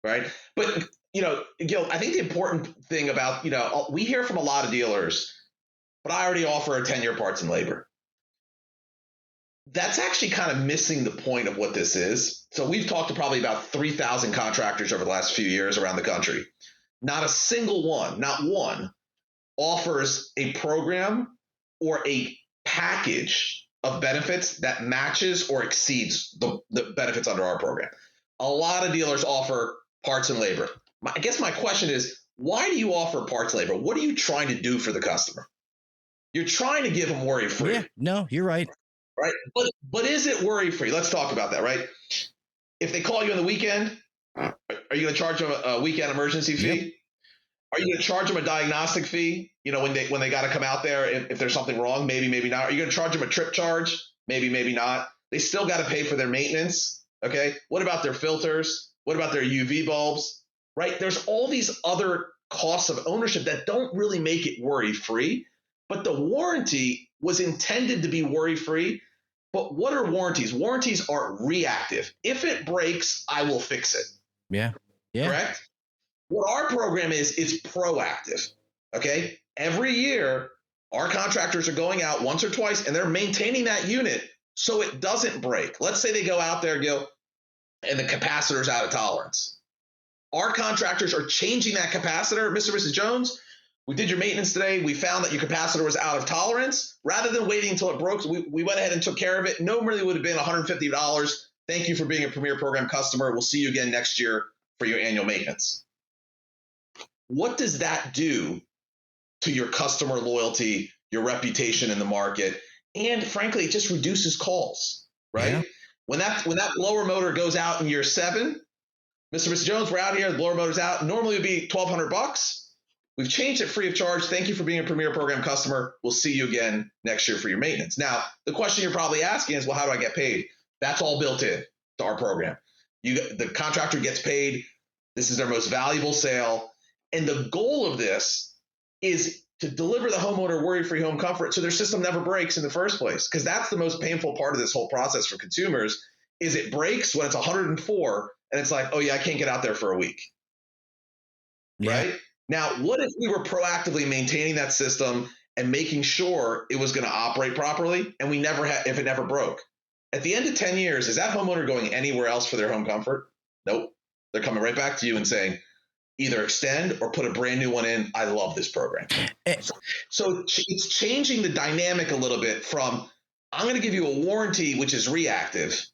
right? But you know, Gil, I think the important thing about, you know, we hear from a lot of dealers, but I already offer a 10-year parts and labor. That's actually kind of missing the point of what this is. So we've talked to probably about 3,000 contractors over the last few years around the country. Not a single one, not one, offers a program or a package of benefits that matches or exceeds the benefits under our program. A lot of dealers offer parts and labor. I guess my question is, why do you offer parts and labor? What are you trying to do for the customer? You're trying to give them worry-free. Yeah, no, you're right. Right. But is it worry-free? Let's talk about that, right? If they call you on the weekend, are you going to charge them a weekend emergency fee? Yep. Are you going to charge them a diagnostic fee? You know, when they got to come out there, if there's something wrong, maybe not. Are you going to charge them a trip charge? Maybe not. They still got to pay for their maintenance. Okay. What about their filters? What about their UV bulbs? Right. There's all these other costs of ownership that don't really make it worry-free, but the warranty was intended to be worry-free. But what are warranties? Warranties are reactive. If it breaks, I will fix it. Yeah. Correct? What our program is proactive. Okay? Every year, our contractors are going out once or twice, and they're maintaining that unit so it doesn't break. Let's say they go out there, Gil, and the capacitor's out of tolerance. Our contractors are changing that capacitor. Mr. and Mrs. Jones, we did your maintenance today. We found that your capacitor was out of tolerance. Rather than waiting until it broke, we went ahead and took care of it. Normally would have been $150. Thank you for being a Premier Program customer. We'll see you again next year for your annual maintenance. What does that do to your customer loyalty, your reputation in the market? And frankly, it just reduces calls, right? Yeah. When that blower motor goes out in year 7, Mr. and Mrs. Jones, we're out here, the blower motor's out. Normally it would be $1,200. We've changed it free of charge. Thank you for being a Premier Program customer. We'll see you again next year for your maintenance. Now, the question you're probably asking is, well, how do I get paid? That's all built in to our program. The contractor gets paid. This is their most valuable sale. And the goal of this is to deliver the homeowner worry-free home comfort so their system never breaks in the first place. Because that's the most painful part of this whole process for consumers is it breaks when it's 104 and it's like, oh yeah, I can't get out there for a week. Yeah. Right? Now, what if we were proactively maintaining that system and making sure it was going to operate properly and we never had, if it never broke? At the end of 10 years, is that homeowner going anywhere else for their home comfort? Nope. They're coming right back to you and saying, either extend or put a brand new one in. I love this program. So it's changing the dynamic a little bit from, I'm going to give you a warranty, which is reactive,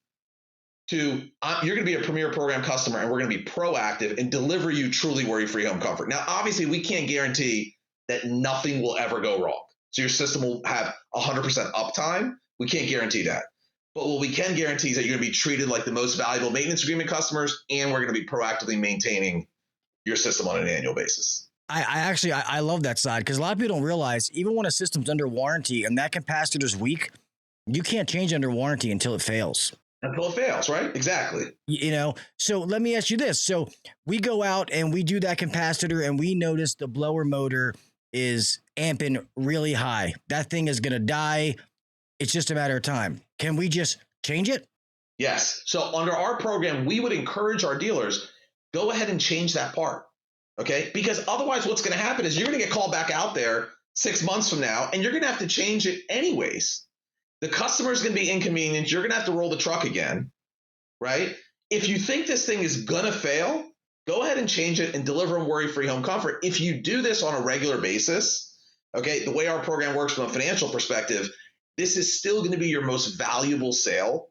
to you're going to be a Premier Program customer and we're going to be proactive and deliver you truly worry-free home comfort. Now, obviously, we can't guarantee that nothing will ever go wrong. So your system will have 100% uptime. We can't guarantee that. But what we can guarantee is that you're going to be treated like the most valuable maintenance agreement customers, and we're going to be proactively maintaining your system on an annual basis. I love that side, because a lot of people don't realize, even when a system's under warranty and that capacitor's weak, you can't change under warranty until it fails. Until it fails, right? Exactly. So let me ask you this. So we go out and we do that capacitor and we notice the blower motor is amping really high. That thing is going to die. It's just a matter of time. Can we just change it? Yes. So under our program, we would encourage our dealers, go ahead and change that part. Okay. Because otherwise what's going to happen is you're going to get called back out there 6 months from now, and you're going to have to change it anyways. The customer is going to be inconvenienced. You're going to have to roll the truck again. Right. If you think this thing is going to fail, go ahead and change it and deliver a worry-free home comfort. If you do this on a regular basis, okay, the way our program works from a financial perspective, this is still going to be your most valuable sale,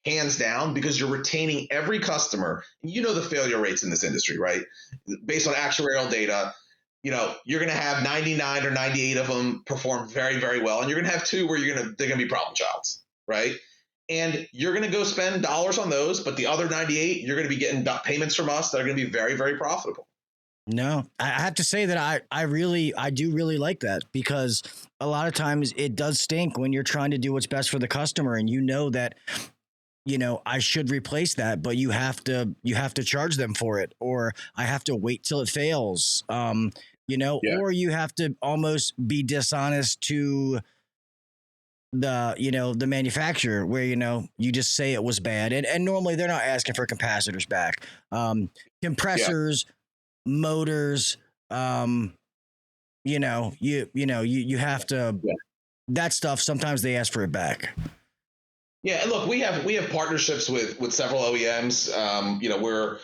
hands down, because you're retaining every customer. You know the failure rates in this industry, right? Based on actuarial data, you're going to have 99 or 98 of them perform very, very well, and you're going to have 2 where they're going to be problem childs, right? And you're going to go spend dollars on those, but the other 98, you're going to be getting payments from us that are going to be very, very profitable. No, I have to say that I do really like that, because a lot of times it does stink when you're trying to do what's best for the customer, and that, I should replace that, but you have to charge them for it, or I have to wait till it fails, or you have to almost be dishonest to the manufacturer, where, you just say it was bad. And normally they're not asking for capacitors back, compressors, motors, you have to, that stuff. Sometimes they ask for it back. Yeah, and look, we have partnerships with several OEMs. We're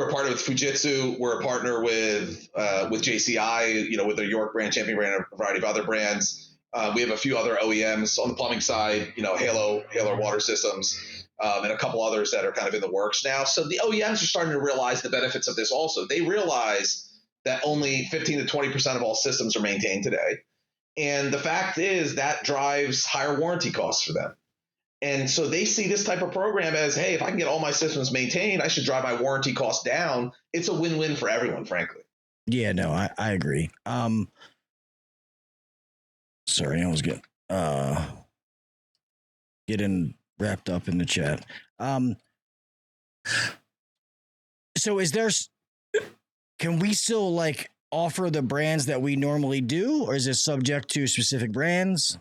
a partner with Fujitsu. We're a partner with JCI. With their York brand, Champion brand, and a variety of other brands. We have a few other OEMs on the plumbing side. Halo Water Systems, and a couple others that are kind of in the works now. So the OEMs are starting to realize the benefits of this. Also, they realize that only 15 to 20% of all systems are maintained today, and the fact is that drives higher warranty costs for them. And so they see this type of program as, hey, if I can get all my systems maintained, I should drive my warranty costs down. It's a win-win for everyone, frankly. Yeah, no, I agree. Sorry, I was getting wrapped up in the chat. So can we still offer the brands that we normally do, or is this subject to specific brands?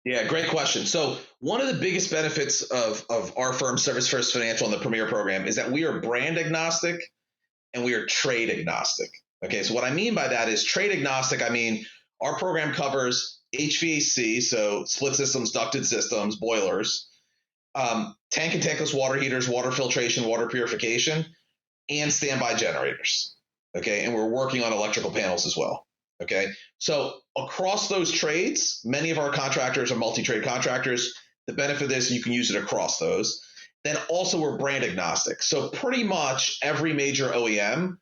Yeah, great question. So one of the biggest benefits of our firm, Service First Financial, and the Premier program is that we are brand agnostic and we are trade agnostic. Okay, so what I mean by that is trade agnostic. I mean, our program covers HVAC, so split systems, ducted systems, boilers, tank and tankless water heaters, water filtration, water purification, and standby generators. Okay, and we're working on electrical panels as well. Okay, so across those trades, many of our contractors are multi-trade contractors. The benefit of this, you can use it across those. Then also we're brand agnostic. So pretty much every major OEM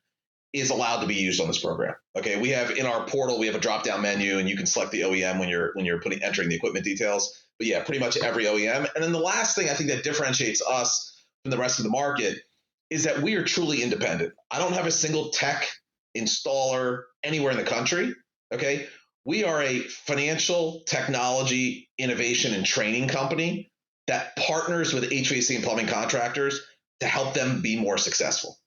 is allowed to be used on this program. Okay, we have in our portal, we have a drop-down menu, and you can select the OEM when you're entering the equipment details. But yeah, pretty much every OEM. And then the last thing I think that differentiates us from the rest of the market is that we are truly independent. I don't have a single tech installer anywhere in the country. Okay, we are a financial technology innovation and training company that partners with HVAC and plumbing contractors to help them be more successful.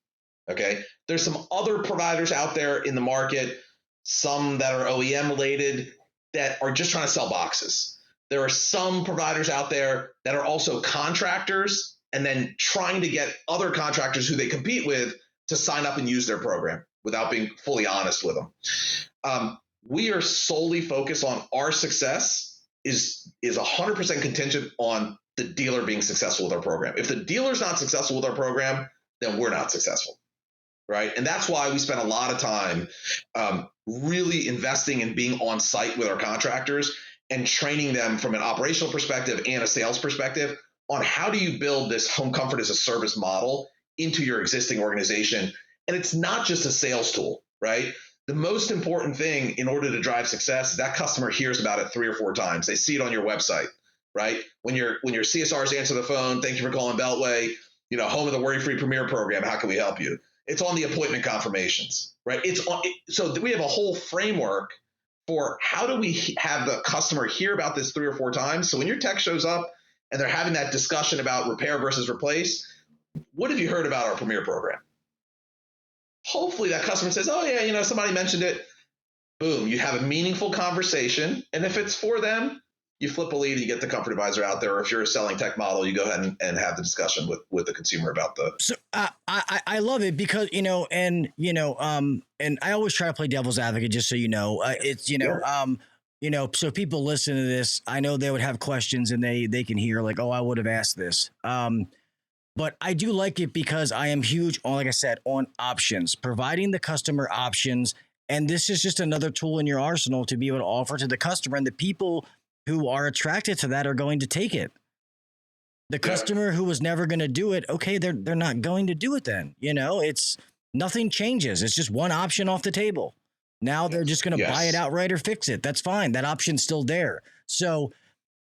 Okay, there's some other providers out there in the market, some that are OEM related, that are just trying to sell boxes. There are some providers out there that are also contractors and then trying to get other contractors who they compete with to sign up and use their program without being fully honest with them. We are solely focused on our success is 100% contingent on the dealer being successful with our program. If the dealer's not successful with our program, then we're not successful, right? And that's why we spend a lot of time really investing in being on site with our contractors and training them from an operational perspective and a sales perspective on how do you build this home comfort as a service model into your existing organization. And it's not just a sales tool, right? The most important thing in order to drive success is that customer hears about it 3 or 4 times. They see it on your website. right? When your CSRs answer the phone, thank you for calling Beltway, home of the worry-free premier program. How can we help you? It's on the appointment confirmations, right? So we have a whole framework for how do we have the customer hear about this 3 or 4 times. So when your tech shows up and they're having that discussion about repair versus replace, what have you heard about our premier program? Hopefully that customer says, oh yeah, somebody mentioned it. Boom, you have a meaningful conversation. And if it's for them, you flip a lead, you get the comfort advisor out there. Or if you're a selling tech model, you go ahead and have the discussion with the consumer about the. So I love it because, and I always try to play devil's advocate, just so it's, so people listen to this, I know they would have questions and they can hear like, oh, I would have asked this. But I do like it because I am huge on, like I said, on options, providing the customer options. And this is just another tool in your arsenal to be able to offer to the customer, and the people who are attracted to that are going to take it. The customer who was never going to do it, okay, they're not going to do it then. It's nothing changes. It's just one option off the table. Now they're just going to buy it outright or fix it. That's fine. That option's still there. So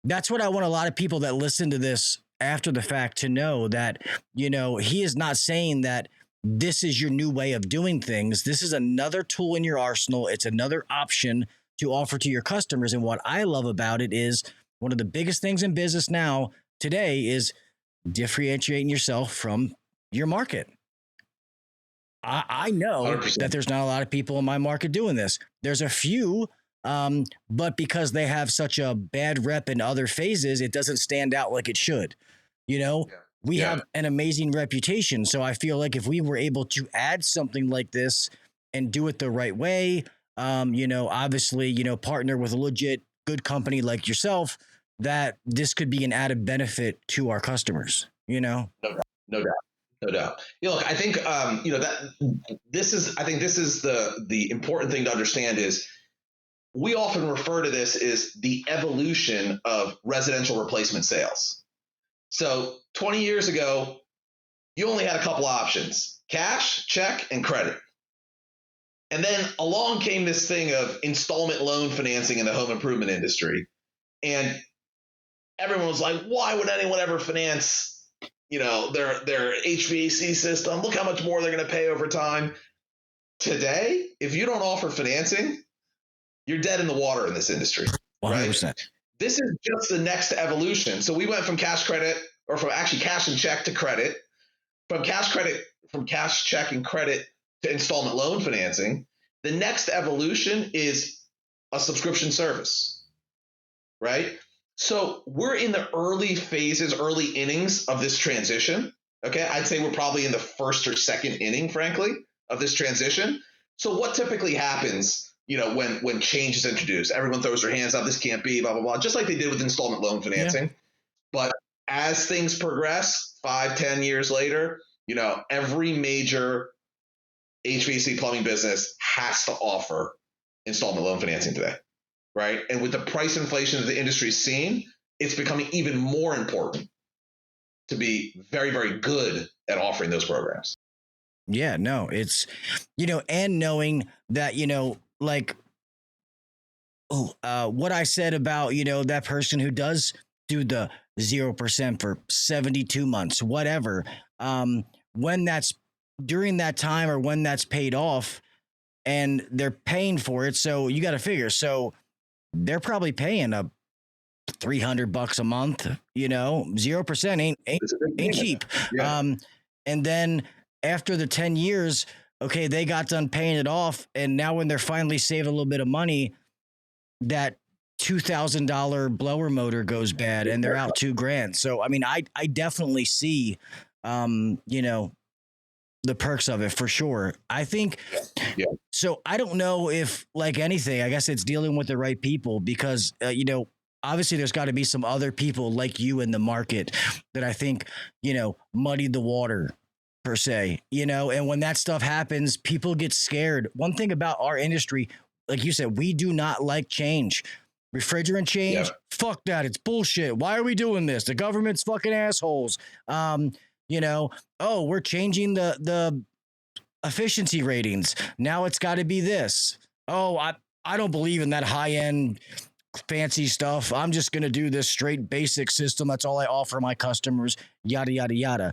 that's what I want a lot of people that listen to this after the fact to know, that, he is not saying that this is your new way of doing things. This is another tool in your arsenal. It's another option to offer to your customers. And what I love about it is one of the biggest things in business now today is differentiating yourself from your market. I know 100%. that there's not a lot of people in my market doing this. There's a few, but because they have such a bad rep in other phases, it doesn't stand out like it should. We have an amazing reputation. So I feel like if we were able to add something like this and do it the right way, obviously, partner with a legit good company like yourself, that this could be an added benefit to our customers, No doubt. Look, I think, this is the important thing to understand is we often refer to this as the evolution of residential replacement sales. So 20 years ago, you only had a couple options: cash, check, and credit. And then along came this thing of installment loan financing in the home improvement industry. And everyone was like, why would anyone ever finance, their HVAC system? Look how much more they're going to pay over time. Today, if you don't offer financing, you're dead in the water in this industry. 100%. Right? This is just the next evolution. So we went from cash credit, or from actually cash and check to credit, from cash, check, and credit to installment loan financing. The next evolution is a subscription service, right? So we're in the early phases, early innings of this transition. Okay, I'd say we're probably in the first or second inning, frankly, of this transition. So what typically happens, when change is introduced? Everyone throws their hands up. This can't be, blah, blah, blah, just like they did with installment loan financing. Yeah. But as things progress, 5-10 years later, every major HVAC plumbing business has to offer installment loan financing today, right? And with the price inflation that the industry's seen, it's becoming even more important to be very, very good at offering those programs. Yeah, no, it's, and knowing that, what I said about, that person who does do the 0% for 72 months, whatever, when that's during that time or when that's paid off and they're paying for it. So you got to figure, so they're probably paying a $300 a month, 0% ain't cheap. Yeah. And then after the 10 years, okay, they got done paying it off. And now when they're finally saving a little bit of money, that $2,000 blower motor goes bad and they're out $2,000. So, I mean, I definitely see, the perks of it for sure. I think, so I don't know if, like anything, I guess it's dealing with the right people because, obviously there's got to be some other people like you in the market that I think, muddied the water per se, and when that stuff happens, people get scared. One thing about our industry, like you said, we do not like change. Refrigerant change, fuck that. It's bullshit. Why are we doing this? The government's fucking assholes. We're changing the efficiency ratings. Now it's got to be this. Oh, I don't believe in that high end fancy stuff. I'm just going to do this straight basic system. That's all I offer my customers, yada, yada, yada.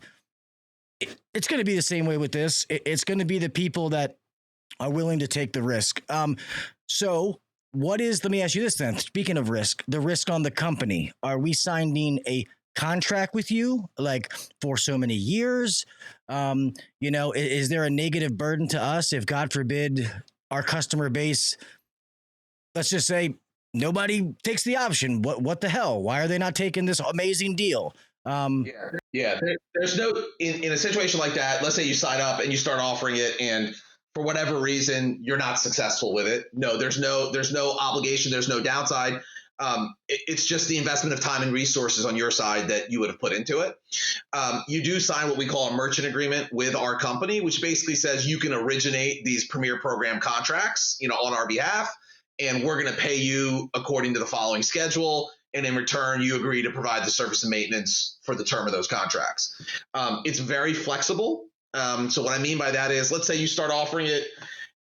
It's going to be the same way with this. It's going to be the people that are willing to take the risk. So what is, let me ask you this then, speaking of risk, the risk on the company, are we signing a contract with you like for so many years? Is there a negative burden to us if, God forbid, our customer base, let's just say nobody takes the option? What the hell? Why are they not taking this amazing deal? There's no, in a situation like that, let's say you sign up and you start offering it, and for whatever reason you're not successful with it. No, there's no obligation. There's no downside. It's just the investment of time and resources on your side that you would have put into it. You do sign what we call a merchant agreement with our company, which basically says you can originate these premier program contracts, on our behalf, and we're going to pay you according to the following schedule. And in return, you agree to provide the service and maintenance for the term of those contracts. It's very flexible. So what I mean by that is, let's say you start offering it,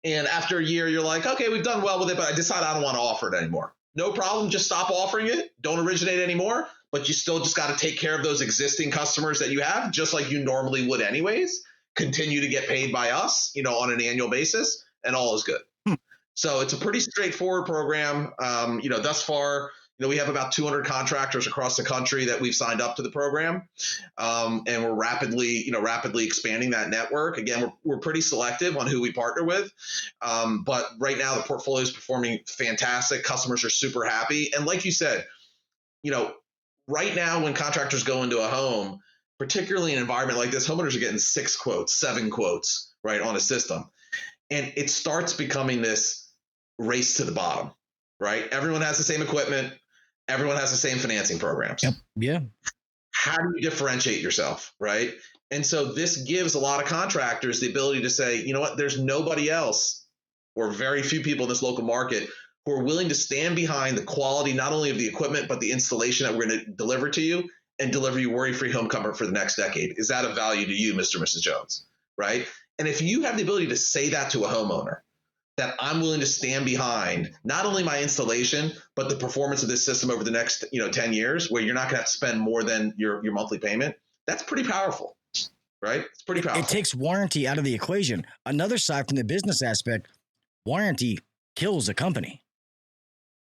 and after a year, you're like, okay, we've done well with it, but I decide I don't want to offer it anymore. No problem. Just stop offering it. Don't originate anymore. But you still just got to take care of those existing customers that you have, just like you normally would anyways. Continue to get paid by us, on an annual basis, and all is good. So it's a pretty straightforward program. Thus far, we have about 200 contractors across the country that we've signed up to the program, and we're rapidly expanding that network. Again, we're pretty selective on who we partner with, but right now the portfolio is performing fantastic. Customers are super happy, and like you said, right now when contractors go into a home, particularly in an environment like this, homeowners are getting 6 quotes, 7 quotes, right, on a system, and it starts becoming this race to the bottom, right? Everyone has the same equipment. Everyone has the same financing programs. Yep. Yeah. How do you differentiate yourself, right? And so this gives a lot of contractors the ability to say, you know what, there's nobody else or very few people in this local market who are willing to stand behind the quality, not only of the equipment, but the installation that we're going to deliver to you and deliver you worry-free home comfort for the next decade. Is that of value to you, Mr. and Mrs. Jones, right? And if you have the ability to say that to a homeowner, that I'm willing to stand behind not only my installation, but the performance of this system over the next 10 years, where you're not going to have to spend more than your monthly payment, that's pretty powerful, right? It's pretty powerful. It takes warranty out of the equation. Another side from the business aspect, warranty kills a company.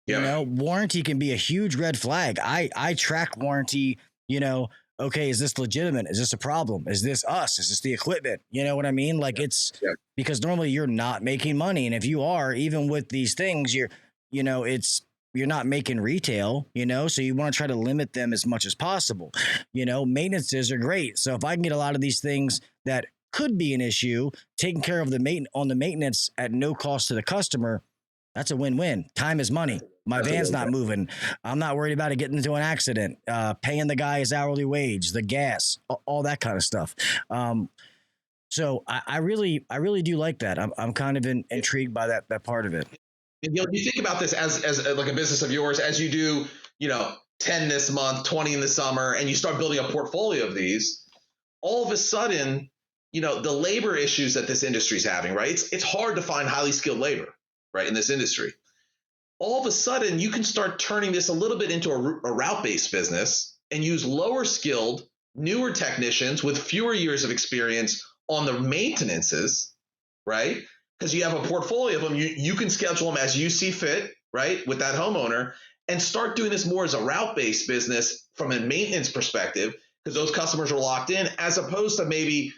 Yeah. Warranty can be a huge red flag. I track warranty, okay, is this legitimate? Is this a problem? Is this us? Is this the equipment? You know what I mean? Like because normally you're not making money. And if you are, even with these things, you're not making retail, so you want to try to limit them as much as possible. Maintenances are great. So if I can get a lot of these things that could be an issue, taking care of the maintenance at no cost to the customer, that's a win-win. Time is money. My van's not moving. I'm not worried about it getting into an accident, paying the guy his hourly wage, the gas, all that kind of stuff. So I really do like that. I'm kind of intrigued by that part of it. And you think about this as like a business of yours, as you do, 10 this month, 20 in the summer, and you start building a portfolio of these, all of a sudden, the labor issues that this industry is having, right? It's hard to find highly skilled labor, right, in this industry. All of a sudden, you can start turning this a little bit into a route-based business and use lower skilled, newer technicians with fewer years of experience on the maintenances, right? Because you have a portfolio of them. You can schedule them as you see fit, right, with that homeowner, and start doing this more as a route-based business from a maintenance perspective, because those customers are locked in, as opposed to maybe,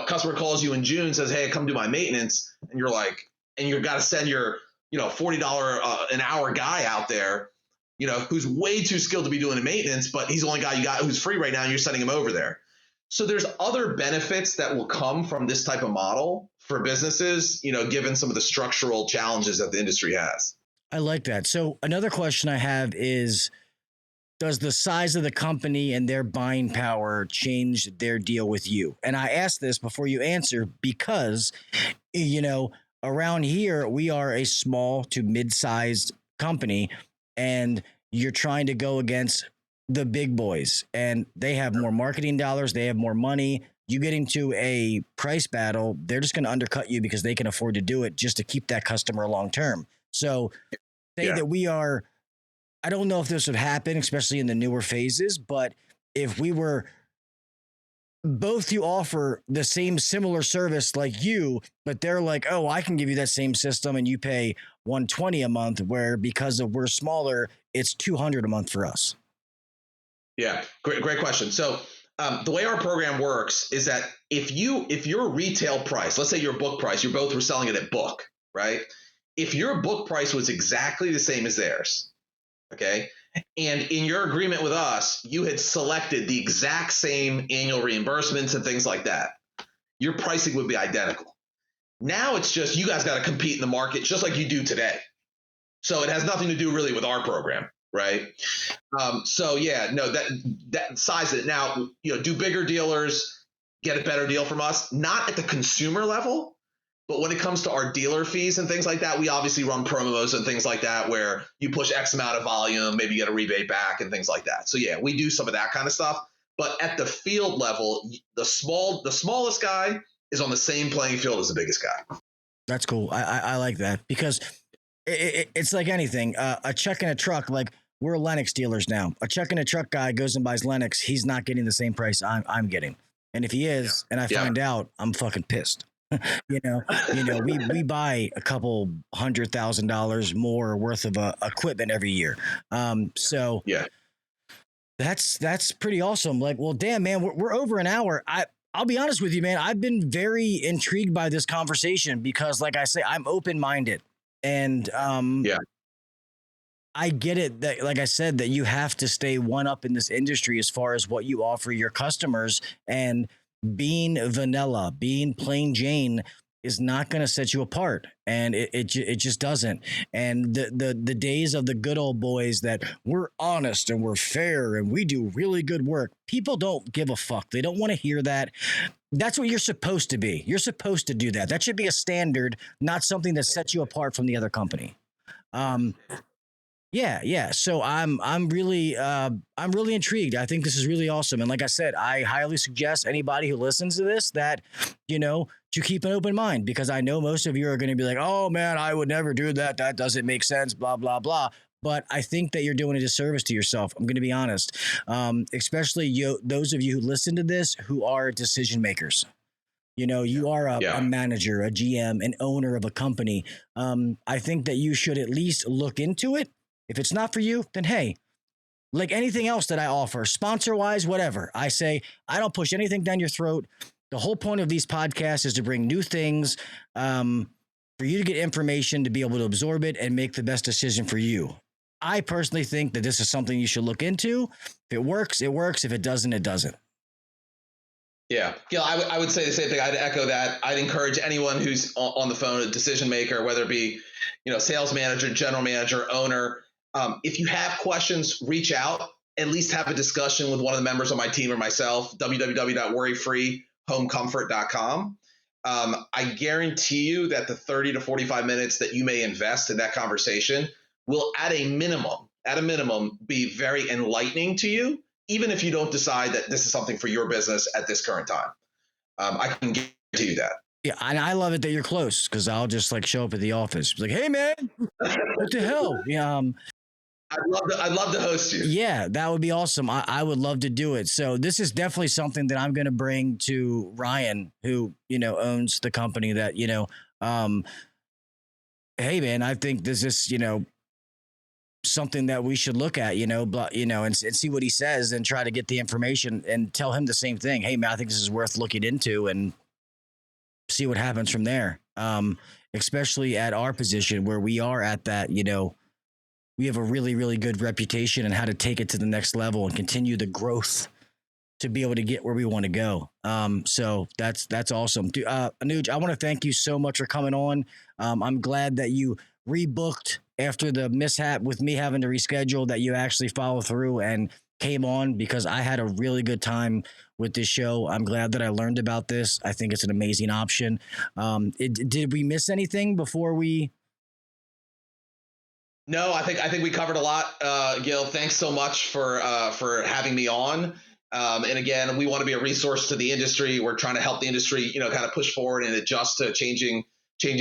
customer calls you in June, says, hey, come do my maintenance, and you're like, and you've got to send your $40 an hour guy out there, who's way too skilled to be doing the maintenance, but he's the only guy you got who's free right now, and you're sending him over there. So there's other benefits that will come from this type of model for businesses, given some of the structural challenges that the industry has. I like that. So another question I have is, does the size of the company and their buying power change their deal with you? And I ask this before you answer because, around here, we are a small to mid-sized company, and you're trying to go against the big boys, and they have more marketing dollars. They have more money. You get into a price battle, they're just going to undercut you because they can afford to do it just to keep that customer long term. So say that we are I don't know if this would happen, especially in the newer phases, but if we were both to offer the same similar service like you, but they're like, oh, I can give you that same system and you pay $120 a month, where because of we're smaller, it's $200 a month for us. Yeah, great question. So the way our program works is that if your retail price, let's say your book price, you both were selling it at book, right? If your book price was exactly the same as theirs, okay, and in your agreement with us, you had selected the exact same annual reimbursements and things like that, your pricing would be identical. Now it's just you guys got to compete in the market just like you do today. So it has nothing to do really with our program, right? So yeah, no, that size it. Now, do bigger dealers get a better deal from us? Not at the consumer level, but when it comes to our dealer fees and things like that, we obviously run promos and things like that where you push X amount of volume, maybe you get a rebate back and things like that. So yeah, we do some of that kind of stuff. But at the field level, the smallest guy is on the same playing field as the biggest guy. That's cool. I like that because it's like anything. A check in a truck, like we're Lennox dealers now. A check in a truck guy goes and buys Lennox. He's not getting the same price I'm getting. And if he is, and I find out, I'm fucking pissed. We buy a couple $100,000 more worth of equipment every year. So yeah, that's pretty awesome. Like, well, damn, man, we're over an hour. I'll be honest with you, man. I've been very intrigued by this conversation because, like I say, I'm open-minded, and I get it that, like I said, that you have to stay one up in this industry as far as what you offer your customers, and being vanilla, being plain Jane is not going to set you apart. And it just doesn't. And the days of the good old boys that we're honest and we're fair and we do really good work, people don't give a fuck. They don't want to hear that. That's what you're supposed to be. You're supposed to do that. That should be a standard, not something that sets you apart from the other company. Yeah. So I'm really intrigued. I think this is really awesome. And like I said, I highly suggest anybody who listens to this that, to keep an open mind, because I know most of you are going to be like, oh man, I would never do that. That doesn't make sense, blah, blah, blah. But I think that you're doing a disservice to yourself. I'm going to be honest. Especially those of you who listen to this, who are decision makers. You are a manager, a GM, an owner of a company. I think that you should at least look into it. If it's not for you, then hey, like anything else that I offer, sponsor-wise, whatever, I say, I don't push anything down your throat. The whole point of these podcasts is to bring new things, for you to get information, to be able to absorb it and make the best decision for you. I personally think that this is something you should look into. If it works, it works. If it doesn't, it doesn't. Yeah, Gil, I would say the same thing. I'd echo that. I'd encourage anyone who's on the phone, a decision maker, whether it be, sales manager, general manager, owner, if you have questions, reach out, at least have a discussion with one of the members of my team or myself, www.worryfreehomecomfort.com. I guarantee you that the 30 to 45 minutes that you may invest in that conversation will at a minimum be very enlightening to you, even if you don't decide that this is something for your business at this current time. I can guarantee you that. Yeah, and I love it that you're close, because I'll just show up at the office, like, hey man, what the hell? Yeah. I'd love to host you. Yeah, that would be awesome. I would love to do it. So this is definitely something that I'm going to bring to Ryan, who, owns the company that, hey man, I think this is, something that we should look at, and see what he says and try to get the information and tell him the same thing. Hey man, I think this is worth looking into and see what happens from there. Especially at our position where we are at that, we have a really, really good reputation and how to take it to the next level and continue the growth to be able to get where we want to go. So that's awesome. Anuj, I want to thank you so much for coming on. I'm glad that you rebooked after the mishap with me having to reschedule, that you actually followed through and came on, because I had a really good time with this show. I'm glad that I learned about this. I think it's an amazing option. Did we miss anything before we? No, I think we covered a lot. Gil, thanks so much for having me on. And again, we want to be a resource to the industry. We're trying to help the industry, kind of push forward and adjust to changing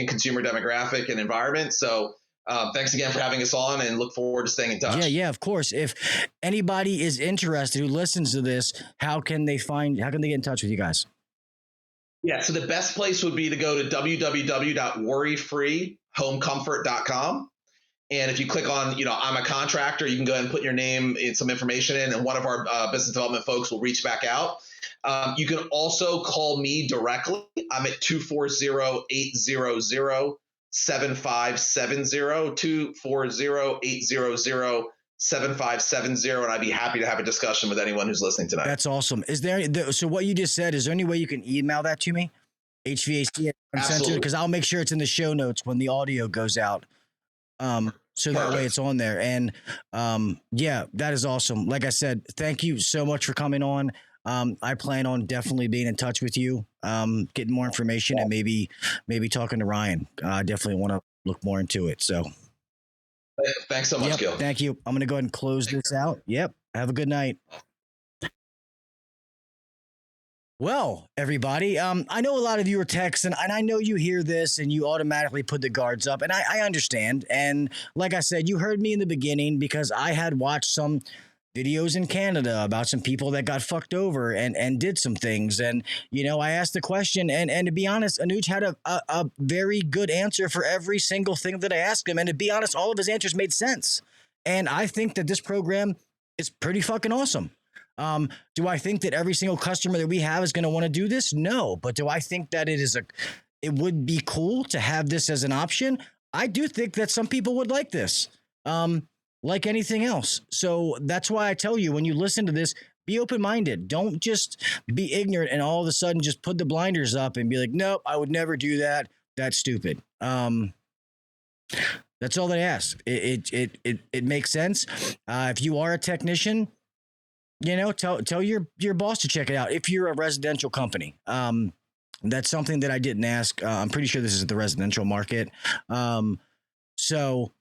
consumer demographic and environment. So Thanks again for having us on, and look forward to staying in touch. Yeah, of course. If anybody is interested who listens to this, how can they get in touch with you guys? Yeah, so the best place would be to go to www.worryfreehomecomfort.com. And if you click on, I'm a contractor, you can go ahead and put your name and some information in, and one of our business development folks will reach back out. You can also call me directly. I'm at 240-800-7570, 240-800-7570, and I'd be happy to have a discussion with anyone who's listening tonight. That's awesome. So what you just said, is there any way you can email that to me? HVAC Uncensored, because I'll make sure it's in the show notes when the audio goes out. So that way it's on there. And yeah, that is awesome. Like I said, thank you so much for coming on. I plan on definitely being in touch with you, getting more information, and maybe talking to Ryan. I definitely want to look more into it. So thanks so much, Gil. Thank you. I'm going to go ahead and close this out. Yep. Have a good night. Well, everybody, I know a lot of you are texting, and I know you hear this and you automatically put the guards up, and I understand. And like I said, you heard me in the beginning because I had watched some videos in Canada about some people that got fucked over and did some things. And, I asked the question, and to be honest, Anuj had a very good answer for every single thing that I asked him. And to be honest, all of his answers made sense. And I think that this program is pretty fucking awesome. Do I think that every single customer that we have is going to want to do this? No. But do I think that it would be cool to have this as an option? I do think that some people would like this, like anything else. So that's why I tell you, when you listen to this, be open-minded. Don't just be ignorant and all of a sudden just put the blinders up and be like, nope, I would never do that. That's stupid. That's all they ask. It makes sense. If you are a technician, tell your boss to check it out. If you're a residential company, that's something that I didn't ask. I'm pretty sure this is the residential market. So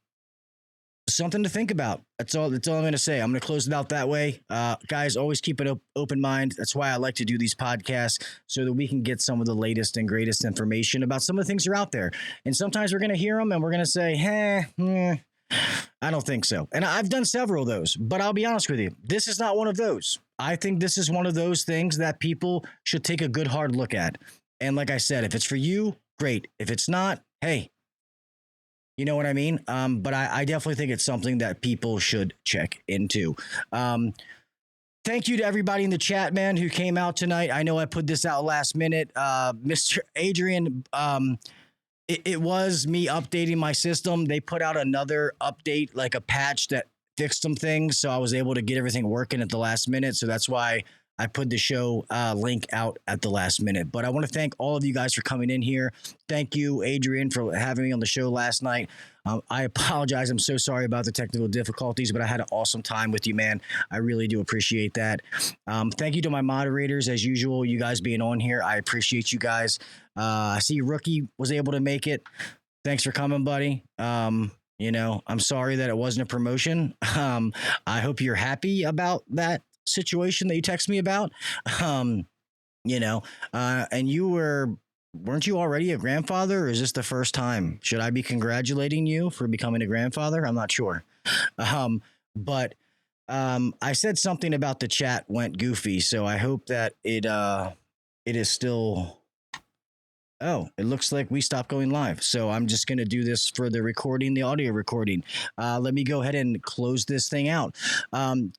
something to think about. That's all I'm going to say. I'm going to close it out that way. Guys, always keep an open mind. That's why I like to do these podcasts, so that we can get some of the latest and greatest information about some of the things that are out there. And sometimes we're going to hear them and we're going to say, I don't think so. And I've done several of those, but I'll be honest with you. This is not one of those. I think this is one of those things that people should take a good hard look at. And like I said, if it's for you, great. If it's not, hey, you know what I mean? But I definitely think it's something that people should check into. Thank you to everybody in the chat, man, who came out tonight. I know I put this out last minute. Mr. Adrian, it was me updating my system. They put out another update, like a patch that fixed some things. So I was able to get everything working at the last minute. So that's why I put the show link out at the last minute. But I want to thank all of you guys for coming in here. Thank you, Adrian, for having me on the show last night. I apologize. I'm so sorry about the technical difficulties, but I had an awesome time with you, man. I really do appreciate that. Thank you to my moderators, as usual, you guys being on here. I appreciate you guys. I see Rookie was able to make it. Thanks for coming, buddy. I'm sorry that it wasn't a promotion. I hope you're happy about that situation that you text me about. And weren't you already a grandfather, or is this the first time? Should I be congratulating you for becoming a grandfather? I'm not sure. But I said something about the chat went goofy, so I hope that it is still. Oh, it looks like we stopped going live. So I'm just going to do this for the recording, the audio recording. Let me go ahead and close this thing out.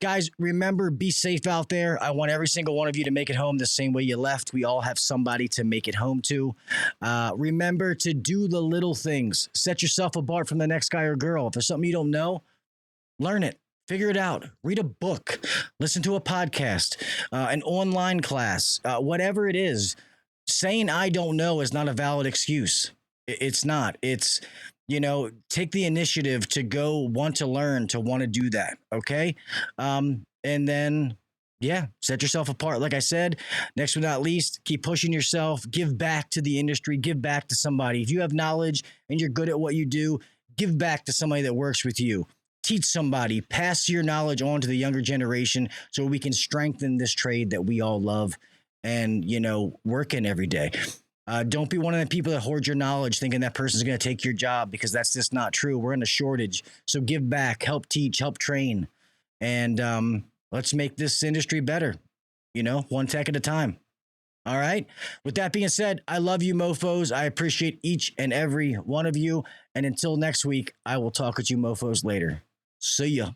Guys, remember, be safe out there. I want every single one of you to make it home the same way you left. We all have somebody to make it home to. Remember to do the little things. Set yourself apart from the next guy or girl. If there's something you don't know, learn it. Figure it out. Read a book. Listen to a podcast, an online class, whatever it is. Saying I don't know is not a valid excuse. It's not. It's, take the initiative to go want to learn, to want to do that. Okay. And then, set yourself apart. Like I said, next but not least, keep pushing yourself, give back to the industry, give back to somebody. If you have knowledge and you're good at what you do, give back to somebody that works with you. Teach somebody, pass your knowledge on to the younger generation so we can strengthen this trade that we all love and, work in every day. Don't be one of the people that hoard your knowledge thinking that person's going to take your job, because that's just not true. We're in a shortage. So give back, help teach, help train, and let's make this industry better, one tech at a time. All right. With that being said, I love you, mofos. I appreciate each and every one of you. And until next week, I will talk with you mofos later. See ya.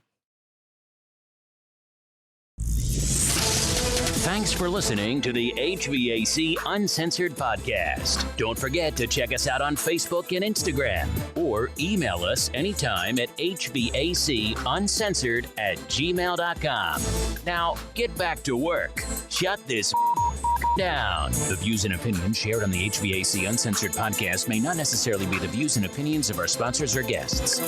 Thanks for listening to the HVAC Uncensored podcast. Don't forget to check us out on Facebook and Instagram, or email us anytime at hvacuncensored@gmail.com. Now, get back to work. Shut this down. The views and opinions shared on the HVAC Uncensored podcast may not necessarily be the views and opinions of our sponsors or guests.